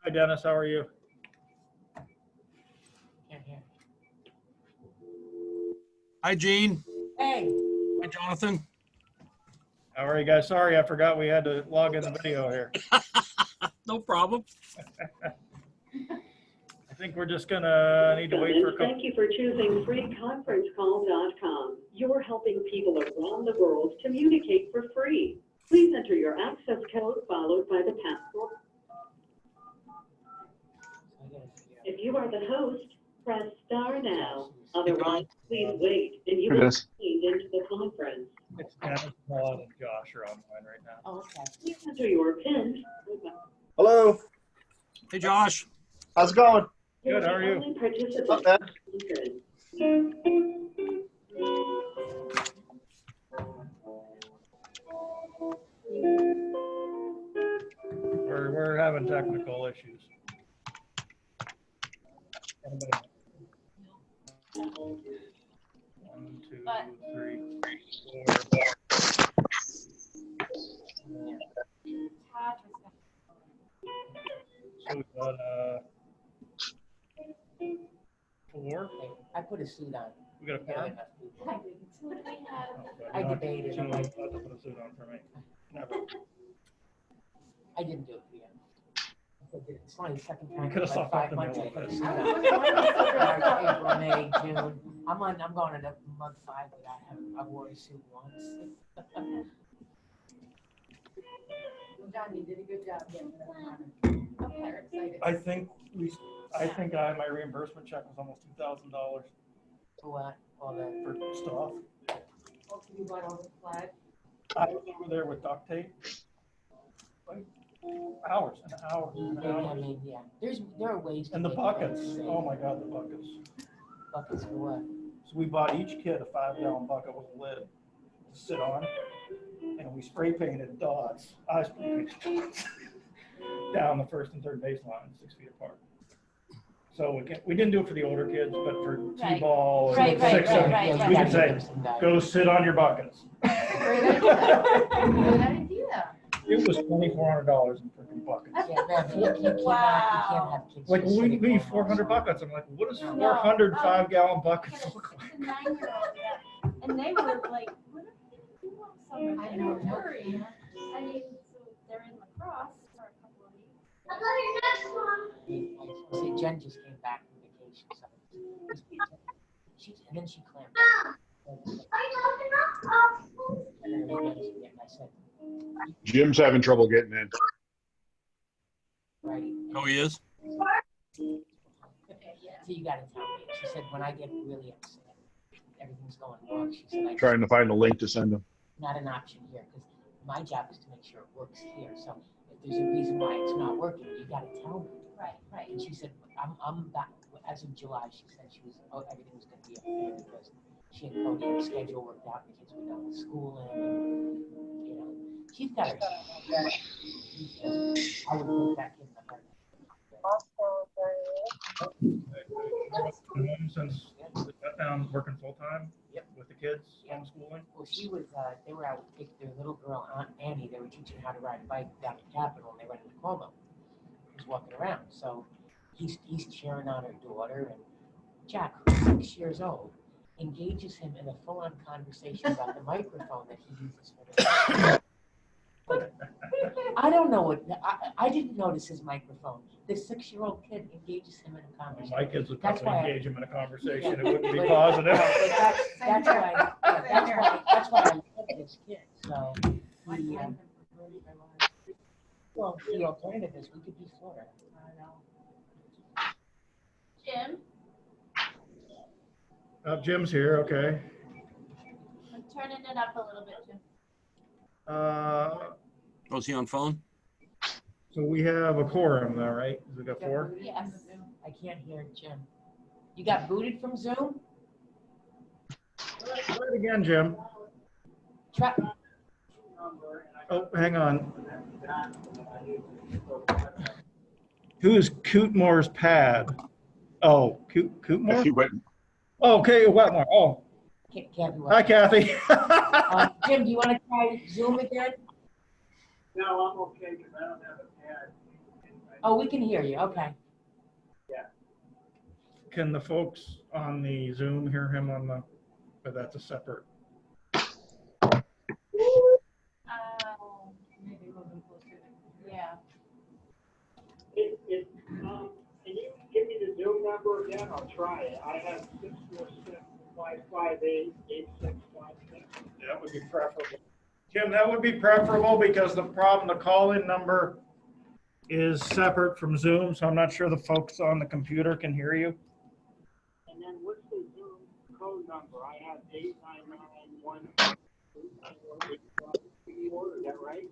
Hi, Dennis. How are you? Can't hear. Hi, Gene. Hey. Hi, Jonathan. How are you guys? Sorry, I forgot we had to log in the video here. No problem. I think we're just gonna need to wait for a couple. Thank you for choosing freeconferencecall.com. You're helping people around the world communicate for free. Please enter your access code followed by the password. If you are the host, press star now. Otherwise, please wait and you will be pinged into the conference. It's Dennis, Maud, and Josh are online right now. Oh, okay. Please enter your PIN. Hello. Hey, Josh. How's it going? Good, how are you? Only participant. Not bad. We're having technical issues. One, two, three, four. So we've got four. I put a suit on. We got a Yeah, four. enough people. I I debated. You don't have to put a suit on for me. Never. I didn't do it for you. It's only the second time. You could have in stopped like off the 5 months I middle put a of suit it. on. March, April, May, June. I'm going into month 5 without I wore a suit once. John, you did a good job getting them. They're excited. I think my reimbursement check was almost $2,000 For what? All the. for stuff. Also, you bought all the flag. I was over there with duct tape. Like hours and hours and I hours. mean, yeah. There are ways to And the make buckets. things safe. Oh my God, the buckets. Buckets for what? So we bought each kid a 5-gallon bucket with a lid to sit on. And we spray painted dots. I spray painted dots down the first and third baseline, 6 feet apart. So we didn't do it for the older kids, but for T-ball and 6, 7, we could say, go sit on your buckets. Great idea. Good idea. It was $2,400 in freaking buckets. Yeah, man, you can't have kids. Like, just we sitting need there 400 all buckets. I'm like, what does No. 400 5-gallon buckets look like? The 9-year-old, and they were like, what are we gonna do on summer? I They know, were no worried. fear. I mean, so they're in lacrosse for a couple of weeks. I say Jen just came back from vacation, so and then she clamped. And I said, Jim's having trouble getting in. right. Oh, he is? So you gotta tell me. She said, when I get really upset, everything's going wrong. She said, Trying to find a link to send him. not an option here, because my job is to make sure it works here. So if there's a reason why it's not working, you gotta tell me. Right. And she said, I'm back, as of July, she said everything was gonna be okay because she and Cody had a schedule worked out, the kids were done with school and, you know, she's got her. I would put that kid in the heart. Since we got down working full-time with the kids, homeschooling. Well, she was, they were out with their little girl, Aunt Annie, they were teaching her how to ride a bike down to Capitol, and they went into Como. He was walking around, so he's cheering on her daughter, and Jack, who's 6 years old, engages him in a full-on conversation about the microphone that he uses for the. I don't know what, I didn't notice his microphone. The 6-year-old kid engages him in a conversation. My kids would That's probably why engage him in a conversation. It Yeah. wouldn't be But- positive. That's why I love this kid, so. he, Well, the alternative is we could be Florida. Jim, Jim's here, okay. I'm turning it up a little bit, Jim. Oh, is he on phone? So we have a quorum now, right? We got 4? Yes. I can't hear Jim. You got booted from Zoom? Try it again, Jim. Try. Oh, hang on. Who's Cootmore's pad? Oh, Cootmore? He went. Oh, okay, Wetmore. Oh, Can't be hi, Kathy. Jim, do you want to try Zoom again? No, I'm okay because I don't have a pad. Oh, we can hear you, okay. Can the folks on the Zoom hear him on the, but that's a separate. Maybe a little bit closer. Yeah. Can you give me the Zoom number again? I'll try it. I have 646-558-8656. That would be preferable. Jim, that would be preferable because the problem, the call-in number is separate from Zoom, so I'm not sure the folks on the computer can hear you. And then what's the Zoom code number? I have 8991. Is that right?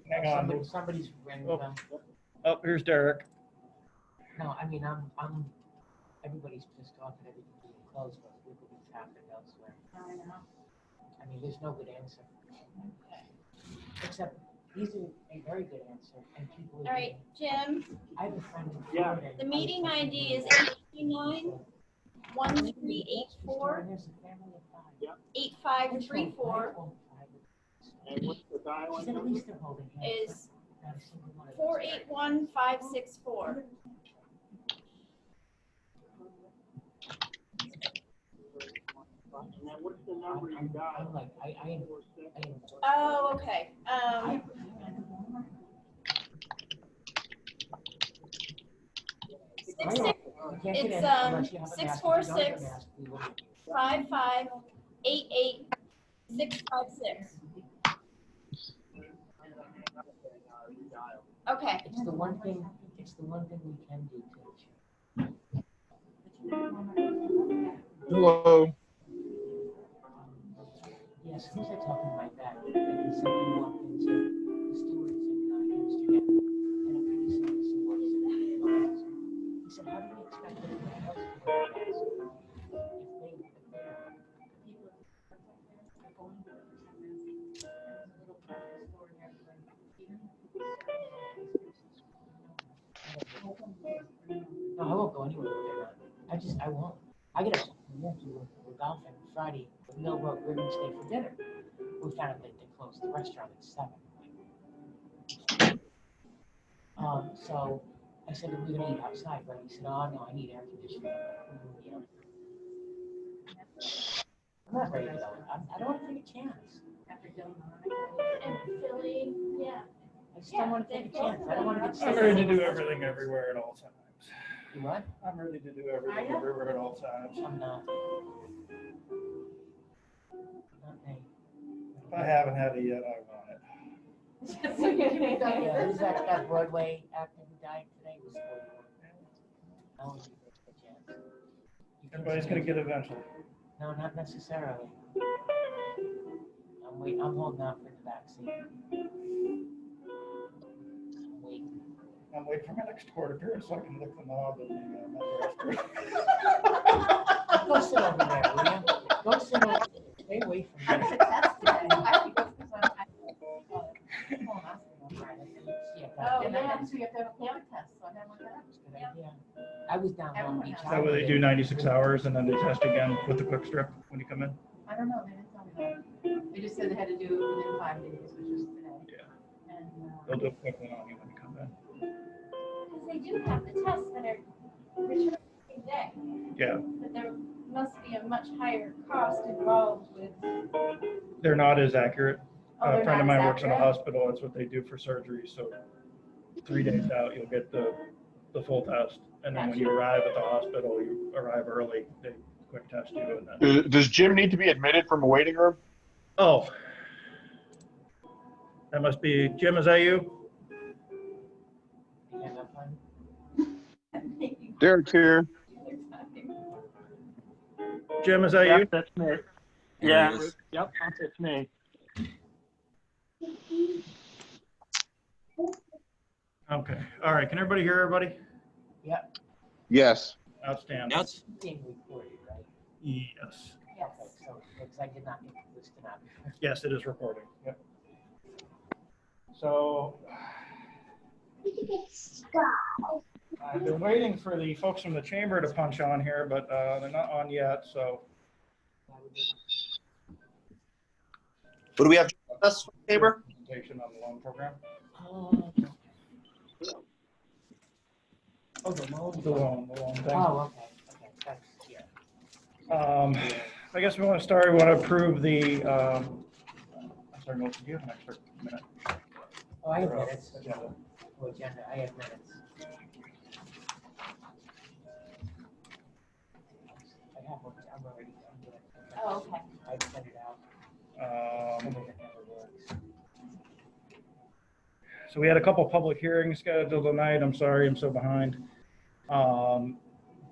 Hang on. Somebody's ringing. Oh. Oh, here's Derek. No, I mean, everybody's pissed off at everything being closed, but look at what's happening elsewhere. I know. I mean, there's no good answer. Except, these are a very good answer, and people. All right, Jim, I have a friend in Yeah. Florida. the meeting ID is 829-1384. There's a family of 5. 8534 And what's the dial-in At number? least they're holding hands. is Not a single one of them. 481564. And then what's the number you I'm dial? like, I am. Oh, okay. You can't get in It's, unless you have a mask. If you don't have a 646. mask, we will- 5588656. Okay. It's the one thing we can do, Tish. Hello. Yes, who's that talking like that? And he said he walked into the stewards in Amsterdam, and a police officer walks in. He said, how do we expect everybody else to wear a mask if they are? No, I won't go anywhere with they're not. I won't. I get upset. We're golfing Friday with Millbrook. We're going to stay for dinner. We found out that they closed the restaurant at 7. So I said, we're going to eat outside, right? He said, oh, no, I need air conditioning. I'm not ready to go. I don't want to take a chance. After Illinois. And Philly, yeah. I just don't want to take a chance. I don't want to get sick. I'm ready to do everything everywhere at all times. You what? I'm ready to do everything everywhere at all times. I'm not. Not me. If I haven't had it yet, I want it. Yeah, who's that Broadway actor who died today? Was 41. I won't give it a chance. You can Everybody's say- gonna get it eventually. No, not necessarily. I'm holding out for the vaccine. I'm waiting. I'm waiting for my next court appearance so I can lick the knob and the Go sit over there, will you? Go sit over there. Stay away from me. Oh, yeah, so you have to have a camp test, so I have one of that. Good idea. I was down Long Beach. Is that where they do 96 hours and then they test again with the quick strip when you come in? I don't know, they didn't tell me that. They just said they had to do it within 5 days, which is today. Yeah. And, They'll do a quick one on you when you come in. Because they do have the tests that are returned every day. Yeah, But there must be a much higher cost involved with. they're not as accurate. Oh, A they're friend of not mine as works in a accurate? hospital. That's what they do for surgery. So 3 days out, you'll get the full test. And then when you arrive at the hospital, you arrive early. They quick test you. And then, Does Jim need to be admitted from a waiting room? oh, that must be, Jim, is that you? You hang up on me? Derek's here. Jim, is that you? Yep, that's me. Yeah, Yes. yep, it's me. Okay. All right. Can everybody hear everybody? Yep. Yes. Outstanding. Yes. Being recorded, right? Yes. Okay, so, because I did not get this tonight. Yes, it is recording. Yep. So I've been waiting for the folks from the chamber to punch on here, but they're not on yet. So What do we have? Us, Tabor? presentation on the loan program. Oh, Oh, the loan. the loan thing. Oh, okay, that's, yeah. I guess we want to start, we want to approve the, I'm sorry, Melissa, do you have an extra minute? Oh, I have minutes. Agenda. Oh, agenda, I have minutes. I have one, I'm already, I'm doing it. Oh, okay. I sent it out. Um, Something that never works. So we had a couple public hearings scheduled tonight. I'm sorry, I'm so behind.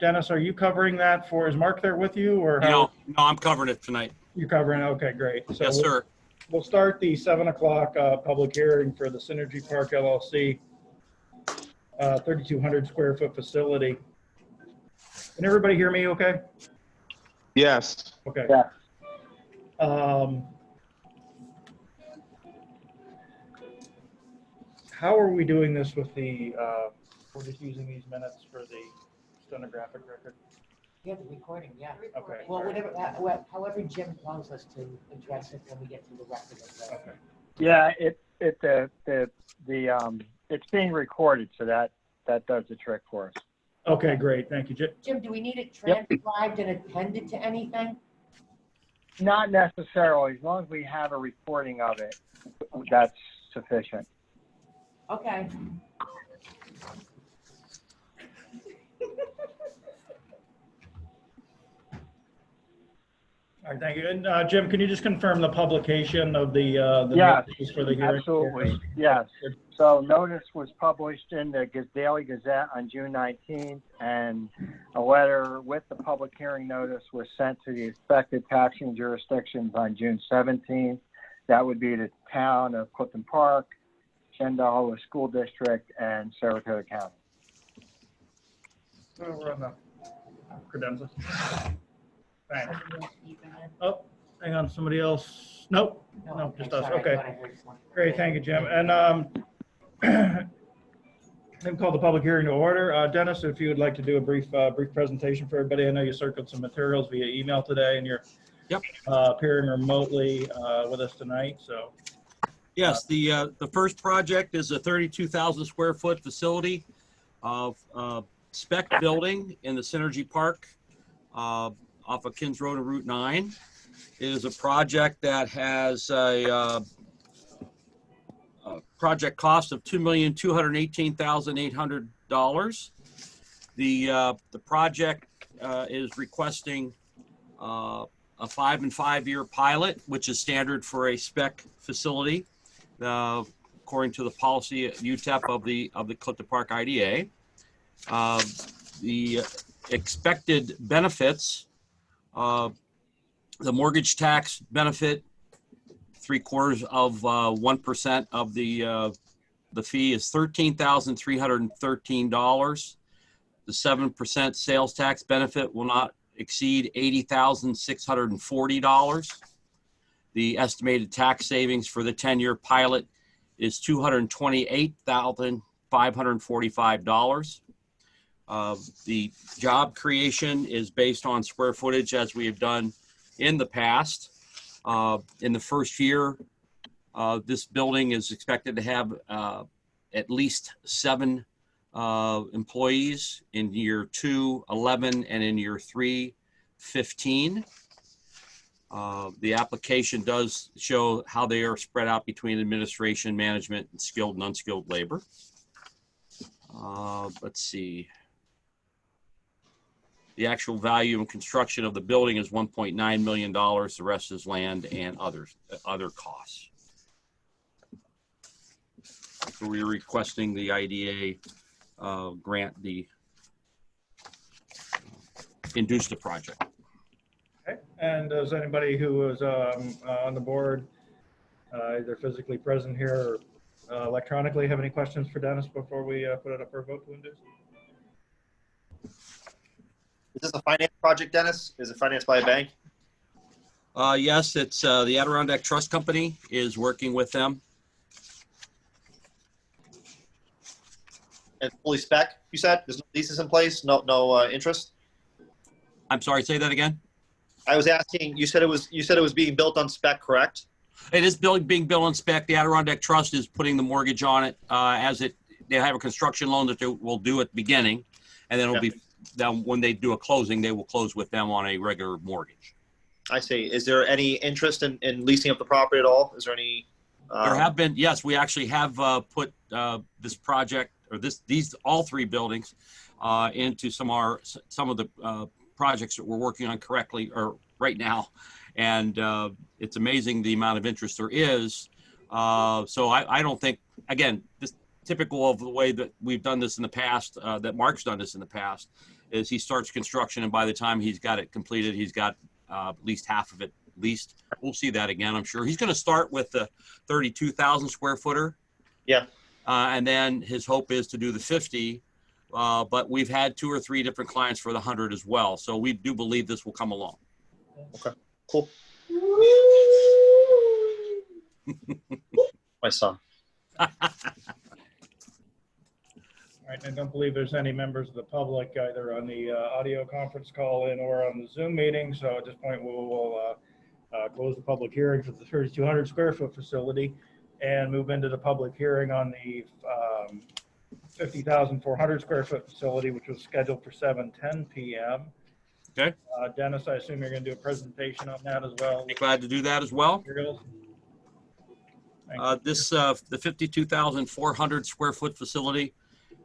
Dennis, are you covering that for, is Mark there with you or how? No, I'm covering it tonight. You're covering, okay, great. So Yes, sir. We'll start the 7 o'clock public hearing for the Synergy Park LLC, 3,200 square foot facility. Can everybody hear me okay? Yes. Okay. Yeah. How are we doing this with the, we're just using these minutes for the stenographic record? Yeah, the recording, yeah. Okay. Well, however Jim tells us to address it when we get to the record of the. Okay. Yeah, it's being recorded, so that does the trick for us. Okay, great. Thank you. Jim, do we need it transcribed and appended to anything? Not necessarily, as long as we have a recording of it, that's sufficient. Okay. All right, thank you. And Jim, can you just confirm the publication of the Yes, notices for the hearing? absolutely, yes. So notice was published in the Daily Gazette on June 19th, and a letter with the public hearing notice was sent to the affected taxing jurisdictions on June 17th. That would be the town of Clifton Park, Shenandoah School District, and Saratoga County. Oh, we're on the credenza. Thanks. Oh, hang on, somebody else? Nope, no, just us. sorry, I Okay. thought I heard something. Great, thank you, Jim. And then call the public hearing to order. Dennis, if you would like to do a brief presentation for everybody. I know you circled some materials via email today, and you're appearing remotely with us tonight. So Yes, the first project is a 32,000 square foot facility of Spec building in the Synergy Park off of Kins Road and Route 9. It is a project that has a project cost of $2,218,800. The project is requesting a 5 and 5 year pilot, which is standard for a spec facility, according to the policy at UTEP of the Clifton Park IDA. The expected benefits, the mortgage tax benefit, 3/4 of 1% of the fee is $13,313. The 7% sales tax benefit will not exceed $80,640. The estimated tax savings for the 10-year pilot is $228,545. The job creation is based on square footage, as we have done in the past. In the first year, this building is expected to have at least 7 employees. In year 2, 11, and in year 3, 15. The application does show how they are spread out between administration, management, and skilled and unskilled labor. Let's see. The actual value and construction of the building is $1.9 million. The rest is land and other costs. So we're requesting the IDA grant the induce the project. okay. And does anybody who is on the board, either physically present here or electronically, have any questions for Dennis before we put it up for a vote to induce? Is this a finance project, Dennis? Is it financed by a bank? Yes, it's the Adirondack Trust Company is working with them. And fully spec, you said? There's no leases in place? No interest? I'm sorry, say that again. I was asking, you said it was being built on spec, correct? It is being built on spec. The Adirondack Trust is putting the mortgage on it they have a construction loan that they will do at the beginning. and then it'll be, then when they do a closing, they will close with them on a regular mortgage. I see. Is there any interest in leasing up the property at all? Is there any? There have been, yes, we actually have put this project, or these all three buildings into some of the projects that we're working on correctly or right now, and it's amazing the amount of interest there is. So I don't think, again, this typical of the way that we've done this in the past, that Mark's done this in the past, is he starts construction, and by the time he's got it completed, he's got at least half of it leased. We'll see that again, I'm sure. He's going to start with the 32,000 square footer. Yeah. And then his hope is to do the 50. But we've had 2 or 3 different clients for the 100 as well. So we do believe this will come along. Okay, cool. My son. All right, I don't believe there's any members of the public either on the audio conference call in or on the Zoom meeting. So at this point, we will close the public hearing for the 3,200 square foot facility and move into the public hearing on the 50,400 square foot facility, which was scheduled for 7:10 p.m. Okay. Dennis, I assume you're going to do a presentation on that as well. Be glad to do that as well. Materials? The 52,400 square foot facility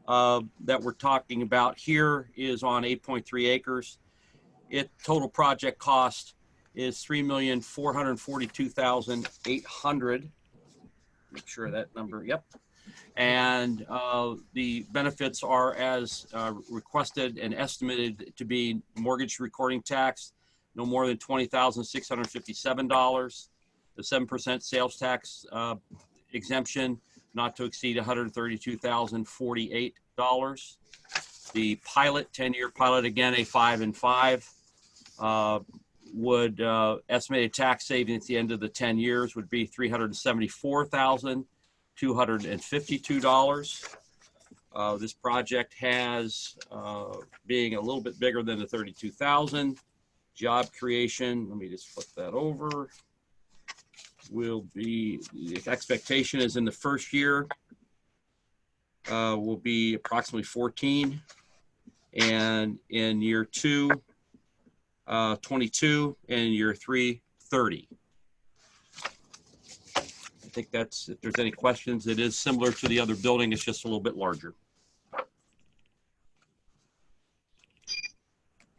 that we're talking about here is on 8.3 acres. Total project cost is $3,442,800. Make sure that number, yep. And the benefits are as requested and estimated to be mortgage recording tax, no more than $20,657. The 7% sales tax exemption, not to exceed $132,048. The pilot, 10-year pilot, again, a 5 and 5, would estimated tax savings at the end of the 10 years would be $374,252. This project has, being a little bit bigger than the 32,000, job creation, let me just flip that over, will be, the expectation is in the first year will be approximately 14, and in year 2, 22, and year 3, 30. I think that's, if there's any questions, it is similar to the other building, it's just a little bit larger.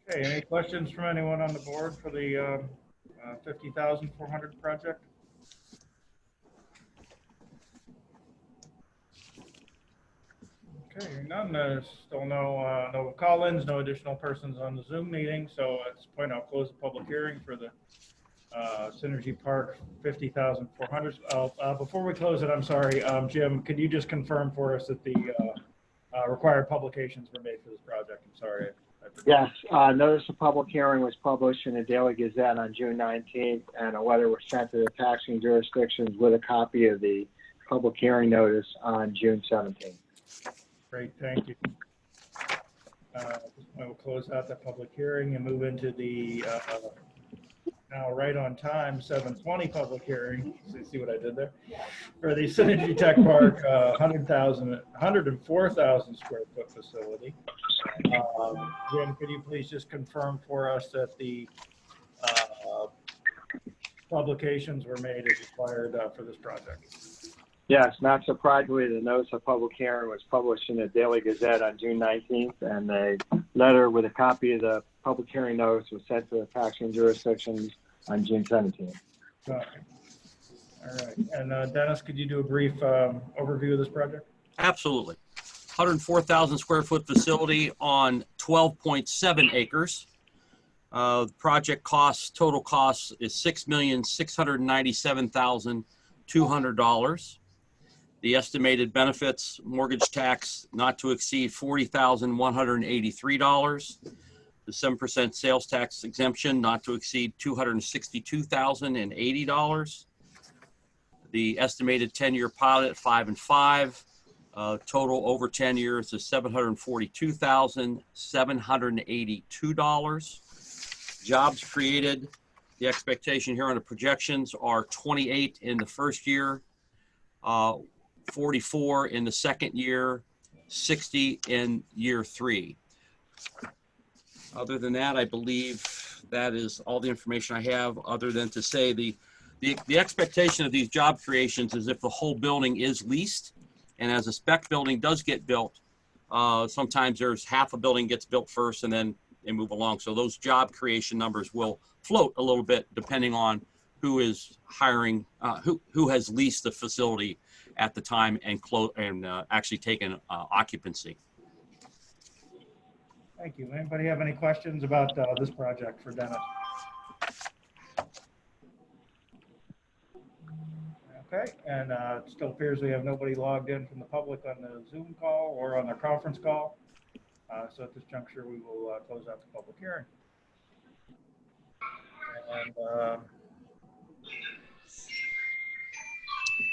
Okay, any questions from anyone on the board for the 50,400 project? Okay, hearing none, still no call-ins, no additional persons on the Zoom meeting. So at this point, I'll close the public hearing for the Synergy Park 50,400. Before we close it, I'm sorry, Jim, could you just confirm for us that the required publications were made for this project? I'm sorry. Yes, notice of public hearing was published in the Daily Gazette on June 19th, and a letter was sent to the taxing jurisdictions with a copy of the public hearing notice on June 17th. Great, thank you. At this point, we'll close out that public hearing and move into the now right on time 7:20 public hearing. See what I did there? For the Synergy Tech Park 104,000 square foot facility. Jim, could you please just confirm for us that the publications were made as required for this project? Yes, not surprisingly, the notice of public hearing was published in the Daily Gazette on June 19th, and a letter with a copy of the public hearing notice was sent to the taxing jurisdictions on June 17th. Okay. All right. And Dennis, could you do a brief overview of this project? Absolutely. 104,000 square foot facility on 12.7 acres. The project cost, total cost is $6,697,200. The estimated benefits, mortgage tax not to exceed $40,183. The 7% sales tax exemption not to exceed $262,080. The estimated 10-year pilot, 5 and 5. Total over 10 years is $742,782. Jobs created, the expectation here on the projections are 28 in the first year, 44 in the second year, 60 in year 3. Other than that, I believe that is all the information I have, other than to say the expectation of these job creations is if the whole building is leased, and as a spec building does get built, sometimes there's half a building gets built first and then they move along. So those job creation numbers will float a little bit depending on who is hiring, who has leased the facility at the time and actually taken occupancy. Thank you. Anybody have any questions about this project for Dennis? Okay, and it still appears we have nobody logged in from the public on the Zoom call or on their conference call. So at this juncture, we will close out the public hearing. And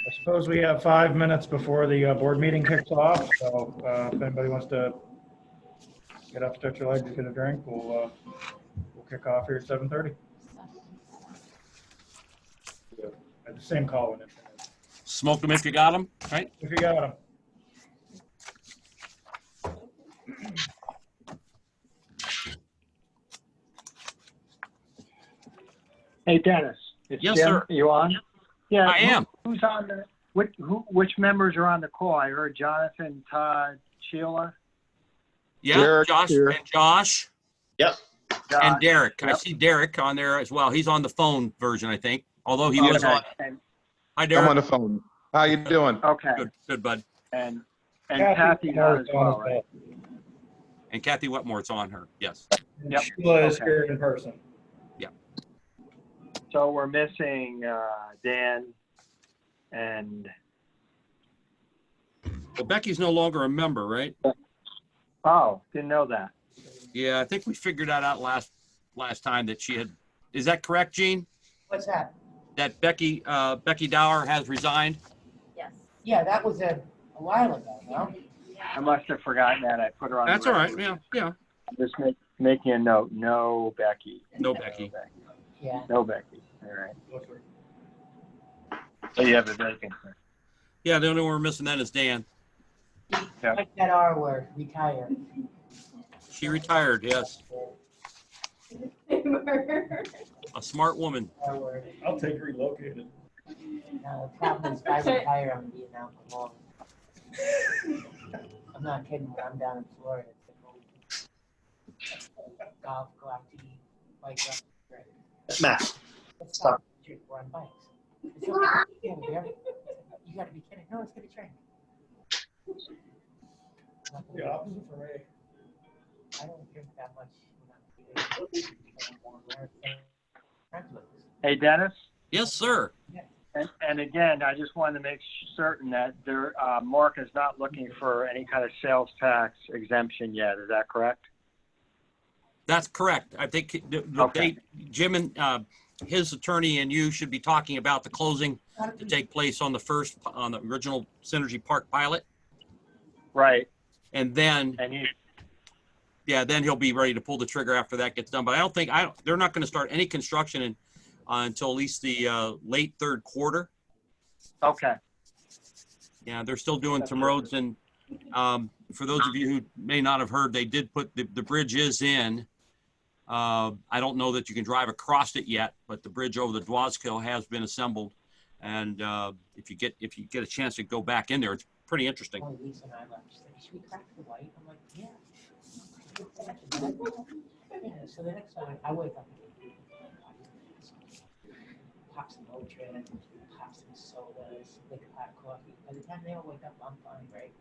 I suppose we have 5 minutes before the board meeting kicks off. So if anybody wants to get up, stretch your legs, get a drink, we'll kick off here at 7:30. At the same call in it. Smoke them if you got them, right? If you got them. Hey, Dennis. It's Yes, Jim. sir. You on? Yeah, I am. Who's on the? Which members are on the call? I heard Jonathan, Todd, Sheila. Yeah, Derek Josh here. and Josh Yep. and Derek. I Yep. see Derek on there as well. He's on the phone version, I think. Although he was on. And, Hi, I'm Derek. on the phone. How you doing? okay. Good, bud. And Kathy's on as well, right? And Kathy Wetmore's on her. Yes. Yep. Sheila is Okay. here in person. So we're missing Dan and. Well, Becky's no longer a member, right? Oh, didn't know that. Yeah, I think we figured that out last time that she had. Is that correct, Gene? What's that? That Becky Dower has resigned? Yes. Yeah, that was a while ago, no? I must have forgotten that. I put her on. That's the all right. record. Yeah. Just making a note. No, Becky. No, Becky. Yeah. No, Becky. All right. So you have a vacancy. Yeah, the only one we're missing then is Dan. Yeah. Like that R word, retire. She retired. Yes, a smart woman. R word. I'll take relocated. No, the problem is if I retire, I'm gonna be an alcoholic. I'm not kidding, when I'm down in Florida, it's like, golf, go out to eat, bike ride, drink. Matt, Let's stop. Drink, we're on bikes. It's okay, yeah, Bear. You gotta be kidding. No, let's get a drink. The opposite for me. I don't drink that much. Hey, Dennis. Yes, sir. And again, I just wanted to make certain that Mark is not looking for any kind of sales tax exemption yet. Is that correct? That's correct. I think Okay. Jim and his attorney and you should be talking about the closing to take place on the original Synergy Park pilot, Right. and then And he. then he'll be ready to pull the trigger after that gets done. But I don't think they're not going to start any construction until at least the late third quarter. Okay. Yeah, they're still doing some roads, and for those of you who may not have heard, they did put the bridge is in. I don't know that you can drive across it yet, but the bridge over the Dwazkill has been assembled, and if you get a chance to go back in there, it's pretty interesting. Oh, Lisa and I left. She's like, should we crack the white? I'm like, yeah. Yeah, so the next time I wake up, pop some Motrin, pop some sodas, make a pot of coffee. By the time they all wake up, I'm fine, right?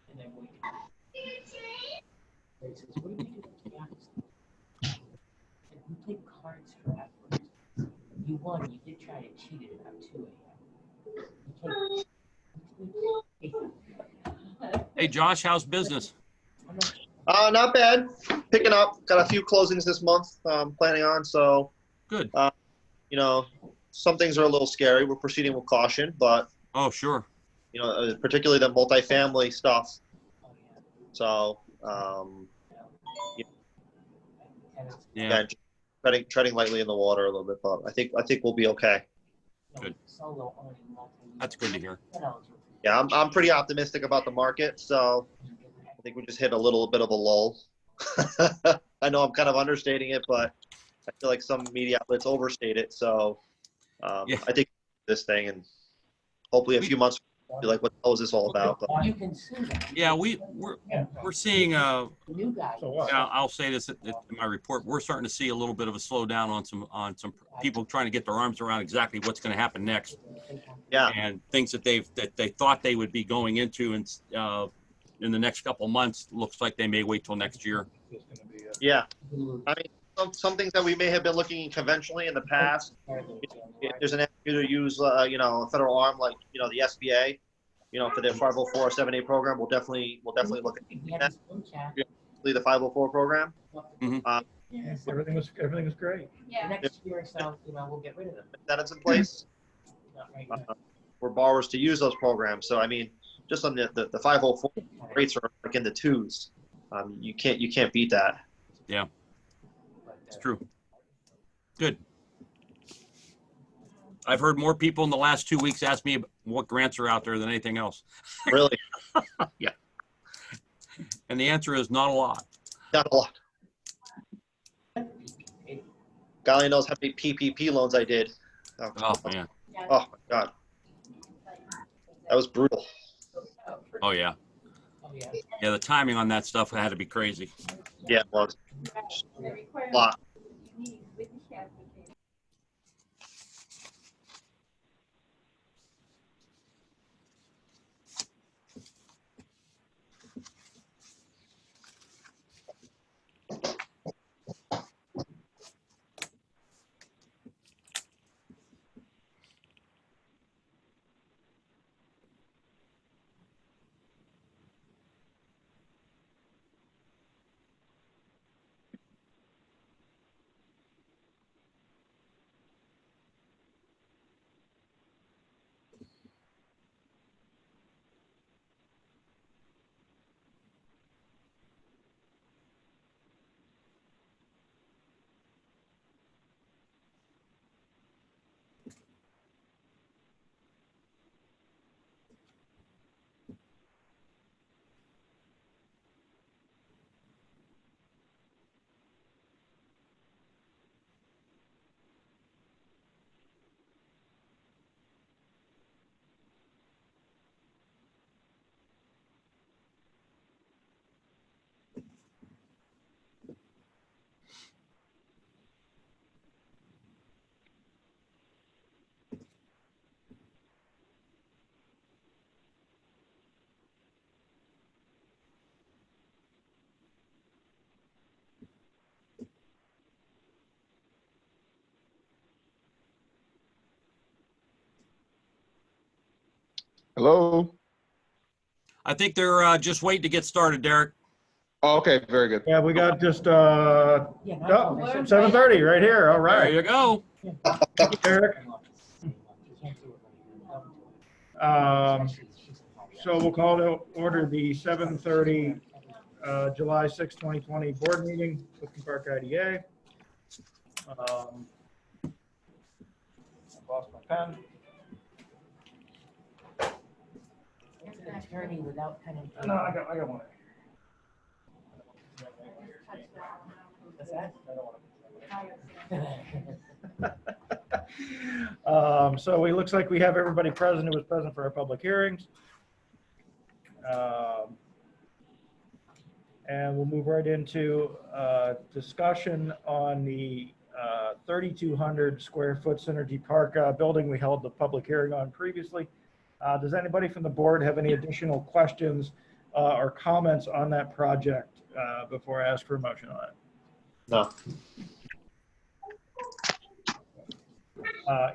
And then wake up. He says, what do you do to be honest? I said, we played cards for hours. You won. You did try to cheat it about 2 a.m. Hey, Josh, how's business? Not bad. Picking up. Got a few closings this month. Planning on. So, Good. You know, some things are a little scary. We're proceeding with caution, but Oh, sure. you know, particularly the multifamily stuff. So, Yeah. treading lightly in the water a little bit, but I think we'll be okay. Good. That's good to hear. Yeah, I'm pretty optimistic about the market. So I think we just hit a little bit of a lull. I know I'm kind of understating it, but I feel like some media outlets overstate it. So Yeah. I think this thing, and hopefully a few months, be like, what the hell is this all about? But You can sue them. Yeah, we're seeing The new guy. So what? I'll say this in my report. We're starting to see a little bit of a slowdown on some people trying to get their arms around exactly what's going to happen next, yeah, and things that they thought they would be going into in the next couple of months. Looks like they may wait till next year. It's gonna be a- yeah. I mean, some things that we may have been looking conventionally in the past. If there's an avenue to use, a federal arm like the SBA, for their 504-7A program, we'll definitely look at that. The 504 program. Yeah, everything was great. The next year or so, we'll get rid of them. That's in place Not right now. for borrowers to use those programs. So I mean, just on the 504 rates are like in the twos. You can't beat that. Yeah, it's true. Good. I've heard more people in the last 2 weeks ask me what grants are out there than anything else. Really, Yeah. And the answer is not a lot. not a lot. God only knows how many PPP loans I did. Oh man. Oh my God, that was brutal. Oh yeah. Oh, yeah. Yeah, the timing on that stuff had to be crazy. Yeah, it was The a requirement lot. you need with the application. Hello? I think they're just waiting to get started, Derek. Oh, okay, very good. Yeah, we got just Yeah, oh, 7:30 right here. All There right. you go. Thank you, Derek. So we'll call to order the 7:30 July 6, 2020 board meeting, Clifton Park IDA. I lost my pen. It's an attorney without pen and paper. No, I got one. What's that? So it looks like we have everybody present who was present for our public hearings. And we'll move right into discussion on the 3,200 square foot Synergy Park building we held the public hearing on previously. Does anybody from the board have any additional questions or comments on that project before I ask for a motion on it? No.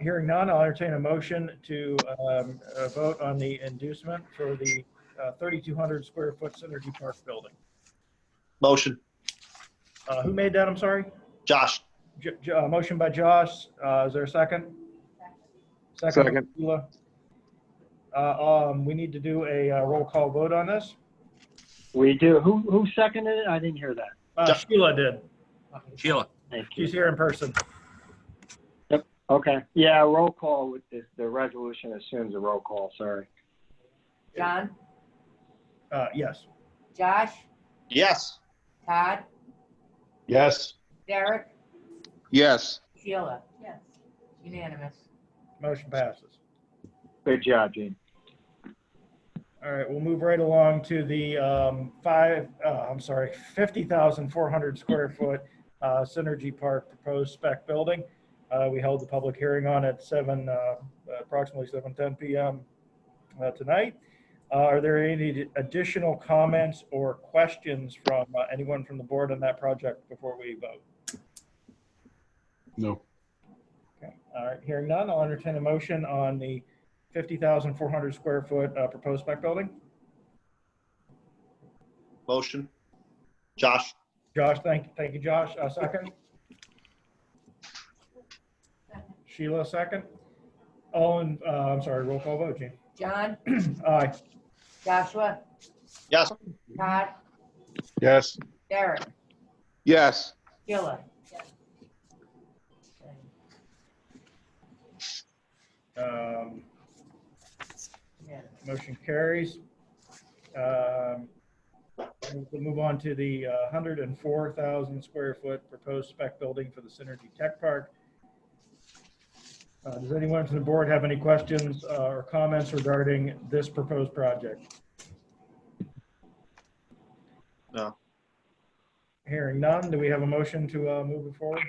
Hearing none, I'll entertain a motion to vote on the inducement for the 3,200 square foot Synergy Park building. Motion. Who made that? I'm sorry. Josh. Motion by Josh. Is there a second? Second. Sheila. We need to do a roll call vote on this. We do. Who seconded it? I didn't hear that. Sheila did. Sheila. Thank you. She's here in person. Okay. Yeah, roll call with this. The resolution assumes a roll call. Sorry. John, Yes. Josh, Yes. Todd, Yes. Derek, Yes. Sheila, Yes. unanimous. Motion passes. Good job, Gene. All right, we'll move right along to the 50,400 square foot Synergy Park proposed spec building. We held the public hearing on it approximately 7:10 p.m. Tonight. Are there any additional comments or questions from anyone from the board on that project before we vote? No. Okay. All right, hearing none, I'll entertain a motion on the 50,400 square foot proposed spec building. Motion. Josh. Josh, thank you, Josh. Second. Sheila, second. I'm sorry, roll call vote, Gene. John, Aye. Joshua, Yes. Todd, Yes. Derek, Yes. Sheila. Yeah. Motion carries. We'll move on to the 104,000 square foot proposed spec building for the Synergy Tech Park. Does anyone from the board have any questions or comments regarding this proposed project? No. Hearing none, do we have a motion to move it forward?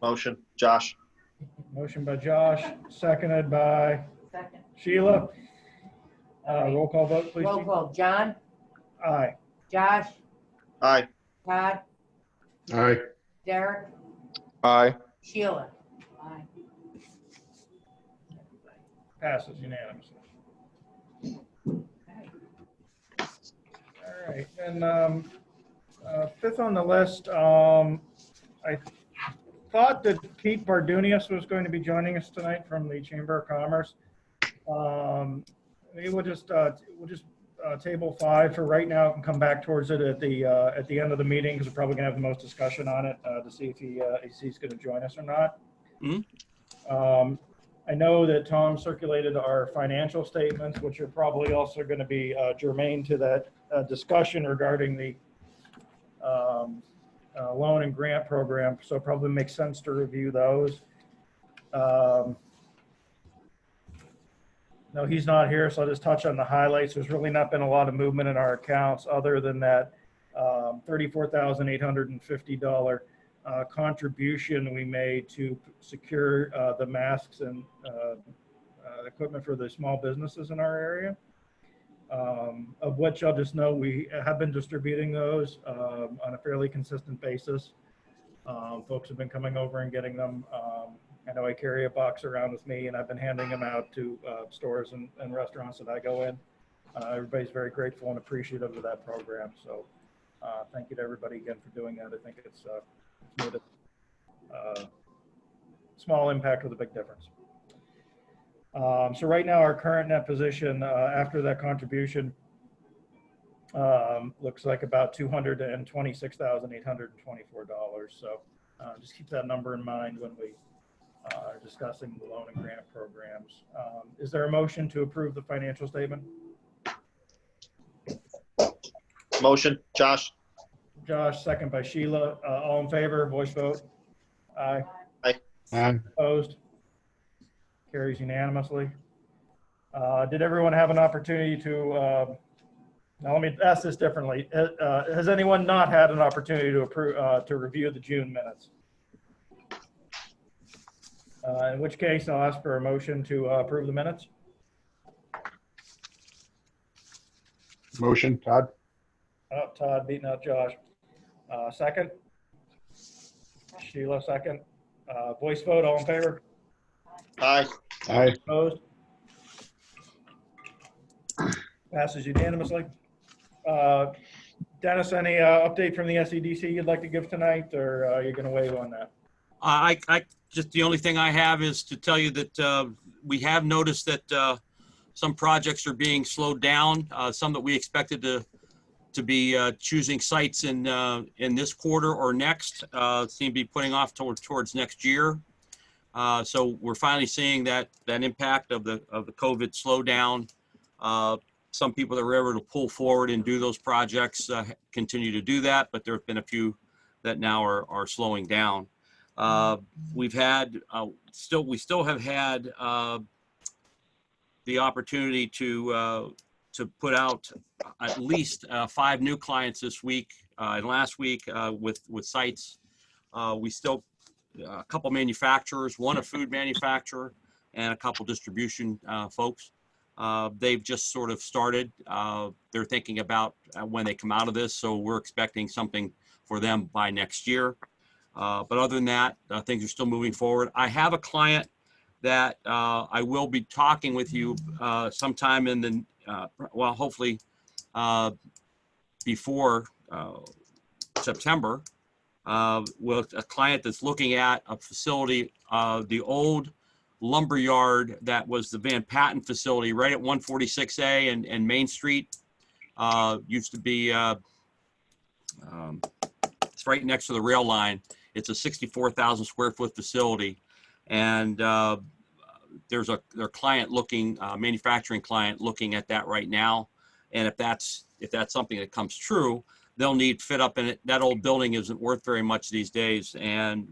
Motion. Josh. Motion by Josh, seconded by Second. Sheila. Roll call vote, please. Roll Chief. call, John, Aye. Josh, Aye. Todd, Aye. Derek, Aye. Sheila. Aye. Passes unanimously. All right, and fifth on the list, I thought that Pete Bardunius was going to be joining us tonight from the Chamber of Commerce. Maybe we'll just table 5 for right now and come back towards it at the end of the meeting, because we're probably gonna have the most discussion on it to see if he's going to join us or not. I know that Tom circulated our financial statements, which are probably also going to be germane to that discussion regarding the loan and grant program. So it probably makes sense to review those. No, he's not here, so I'll just touch on the highlights. There's really not been a lot of movement in our accounts other than that $34,850 contribution we made to secure the masks and equipment for the small businesses in our area, of which I'll just know we have been distributing those on a fairly consistent basis. Folks have been coming over and getting them. I know I carry a box around with me, and I've been handing them out to stores and restaurants that I go in. Everybody's very grateful and appreciative of that program. So thank you to everybody again for doing that. I think it's made a small impact with a big difference. So right now, our current net position after that contribution looks like about $226,824. So just keep that number in mind when we are discussing the loan and grant programs. Is there a motion to approve the financial statement? Motion. Josh. Josh, second by Sheila. All in favor, voice vote. Aye. Aye. Opposed? Carries unanimously. Did everyone have an opportunity to, now let me ask this differently. Has anyone not had an opportunity to approve, to review the June minutes? In which case, I'll ask for a motion to approve the minutes. Motion, Todd. Oh, Todd beating out Josh. Second. Sheila, second. Voice vote, all in favor? Aye. Aye. Opposed? Passes unanimously. Dennis, any update from the SEDC you'd like to give tonight, or are you going to waive on that? I just, the only thing I have is to tell you that we have noticed that some projects are being slowed down. Some that we expected to be choosing sites in this quarter or next seem to be putting off towards next year. So we're finally seeing that impact of the COVID slowdown. some people that were able to pull forward and do those projects continue to do that, but there have been a few that now are slowing down. We've had we still have had the opportunity to put out at least 5 new clients this week and last week with sites. We still a couple manufacturers, one a food manufacturer, and a couple distribution folks. They've just sort of started. They're thinking about when they come out of this, so we're expecting something for them by next year. But other than that, things are still moving forward. I have a client that I will be talking with you sometime in the, well, hopefully before September, with a client that's looking at a facility, the old lumber yard that was the Van Patten facility right at 146A and Main Street. Used to be, it's right next to the rail line. It's a 64,000 square foot facility. And there's their client looking, manufacturing client looking at that right now. And if that's something that comes true, they'll need fit up in it. That old building isn't worth very much these days, and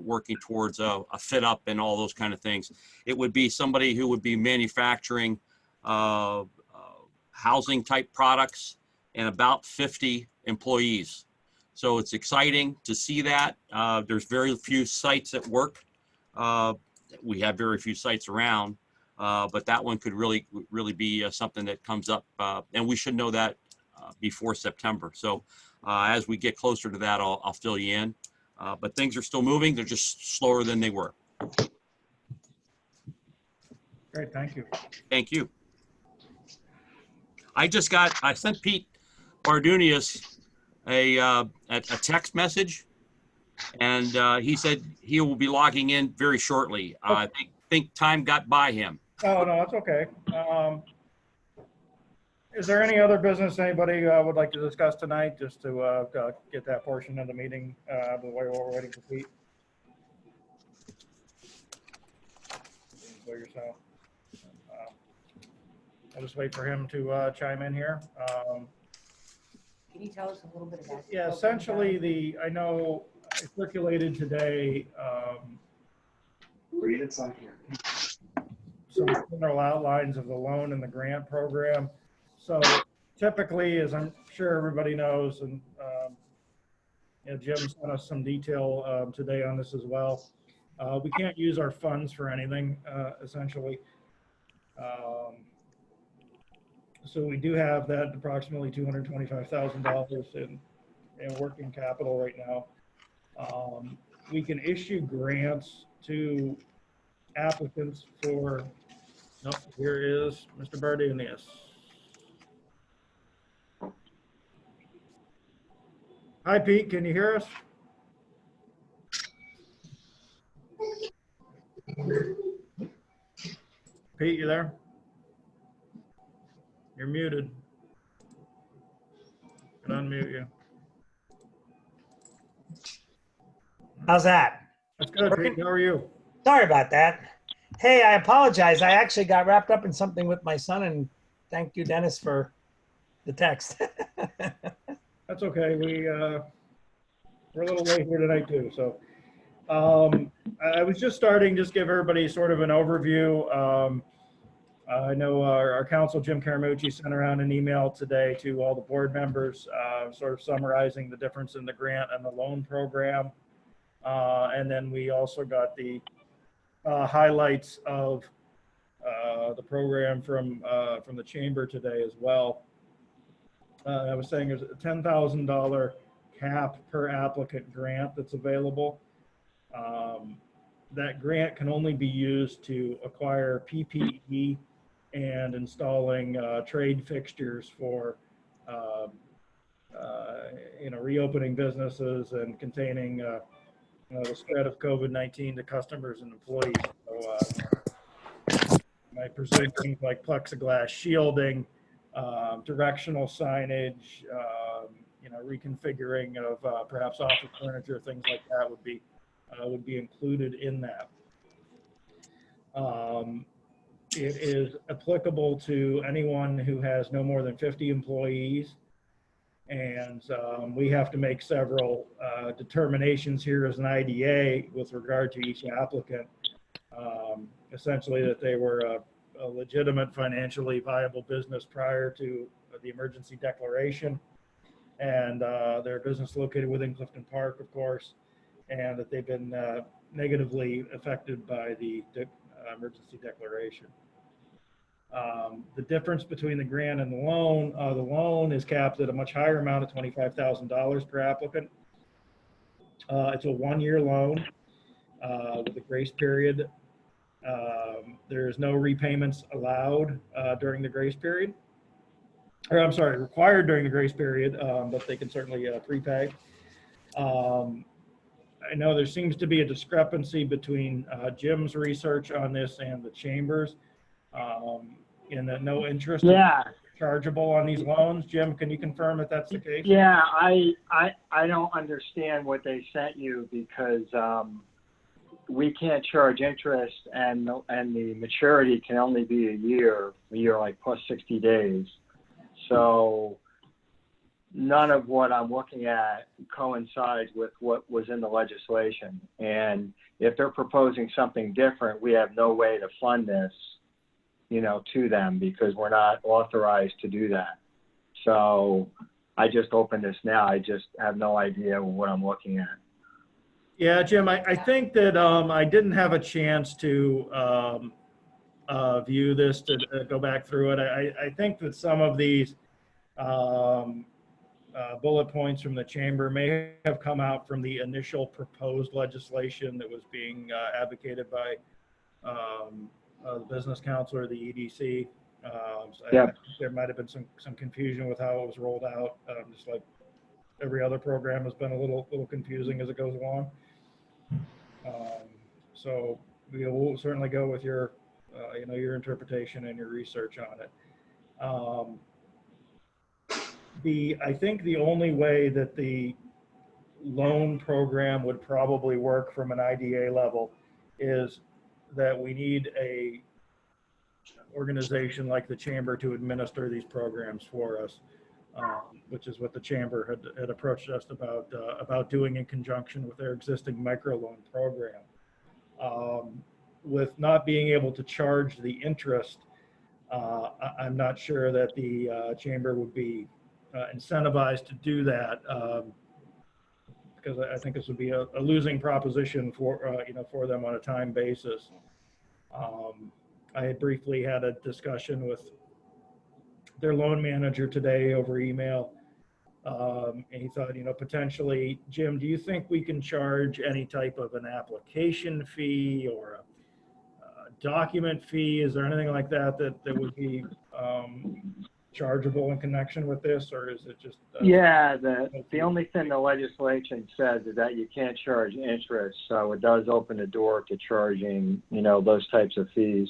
working towards a fit up and all those kind of things. It would be somebody who would be manufacturing housing type products and about 50 employees. So it's exciting to see that. There's very few sites that work. We have very few sites around, but that one could really be something that comes up, and we should know that before September. So as we get closer to that, I'll fill you in. But things are still moving. They're just slower than they were. Great, thank you. Thank you. I sent Pete Bardunius a text message, and he said he will be logging in very shortly. I think time got by him. Oh, no, that's okay. Is there any other business anybody would like to discuss tonight, just to get that portion of the meeting out of the way while we're waiting for Pete? Enjoy yourself. I'll just wait for him to chime in here. Can you tell us a little bit about? Yeah, essentially I know I circulated today Read it, it's on here. some general outlines of the loan and the grant program. So typically, as I'm sure everybody knows, and Jim sent us some detail today on this as well, we can't use our funds for anything, essentially. So we do have that approximately $225,000 in working capital right now. We can issue grants to applicants for, here is Mr. Bardunius. Hi, Pete, can you hear us? Pete, you there? You're muted. Can unmute you. How's that? That's good, Pete. How are you? Sorry about that. Hey, I apologize. I actually got wrapped up in something with my son, and thank you, Dennis, for the text. That's okay. We're a little late here tonight too. So I was just starting, just give everybody sort of an overview. I know our counsel, Jim Caramucci, sent around an email today to all the board members, sort of summarizing the difference in the grant and the loan program. And then we also got the highlights of the program from the chamber today as well. I was saying there's a $10,000 cap per applicant grant that's available. That grant can only be used to acquire PPE and installing trade fixtures for reopening businesses and containing the spread of COVID-19 to customers and employees. So I presume things like plexiglass shielding, directional signage, reconfiguring of perhaps office furniture, things like that would be included in that. it is applicable to anyone who has no more than 50 employees. And we have to make several determinations here as an IDA with regard to each applicant. Essentially that they were a legitimate financially viable business prior to the emergency declaration, and their business located within Clifton Park, of course, and that they've been negatively affected by the emergency declaration. The difference between the grant and the loan is capped at a much higher amount of $25,000 per applicant. It's a one-year loan with a grace period. There's no repayments allowed during the grace period. Or I'm sorry, required during the grace period, but they can certainly prepay. I know there seems to be a discrepancy between Jim's research on this and the Chamber's. In that no interest is chargeable on these loans. Jim, can you confirm if that's the case? Yeah, I don't understand what they sent you because we can't charge interest and the maturity can only be a year like plus 60 days. So none of what I'm looking at coincides with what was in the legislation. And if they're proposing something different, we have no way to fund this, to them because we're not authorized to do that. So I just opened this now. I just have no idea what I'm looking at. Yeah, Jim, I think that I didn't have a chance to view this, to go back through it. I think that some of these bullet points from the Chamber may have come out from the initial proposed legislation that was being advocated by the Business Council or the EDC. So I think there might have been some confusion with how it was rolled out, just like every other program has been a little confusing as it goes along. So we will certainly go with your, your interpretation and your research on it. I think the only way that the loan program would probably work from an IDA level is that we need a organization like the Chamber to administer these programs for us, which is what the Chamber had approached us about doing in conjunction with their existing microloan program. With not being able to charge the interest, I'm not sure that the Chamber would be incentivized to do that, because I think this would be a losing proposition for for them on a time basis. I had briefly had a discussion with their loan manager today over email, and he thought, potentially, Jim, do you think we can charge any type of an application fee or a document fee? Is there anything like that would be chargeable in connection with this, or is it just the only thing the legislation says is that you can't charge interest, so it does open the door to charging those types of fees.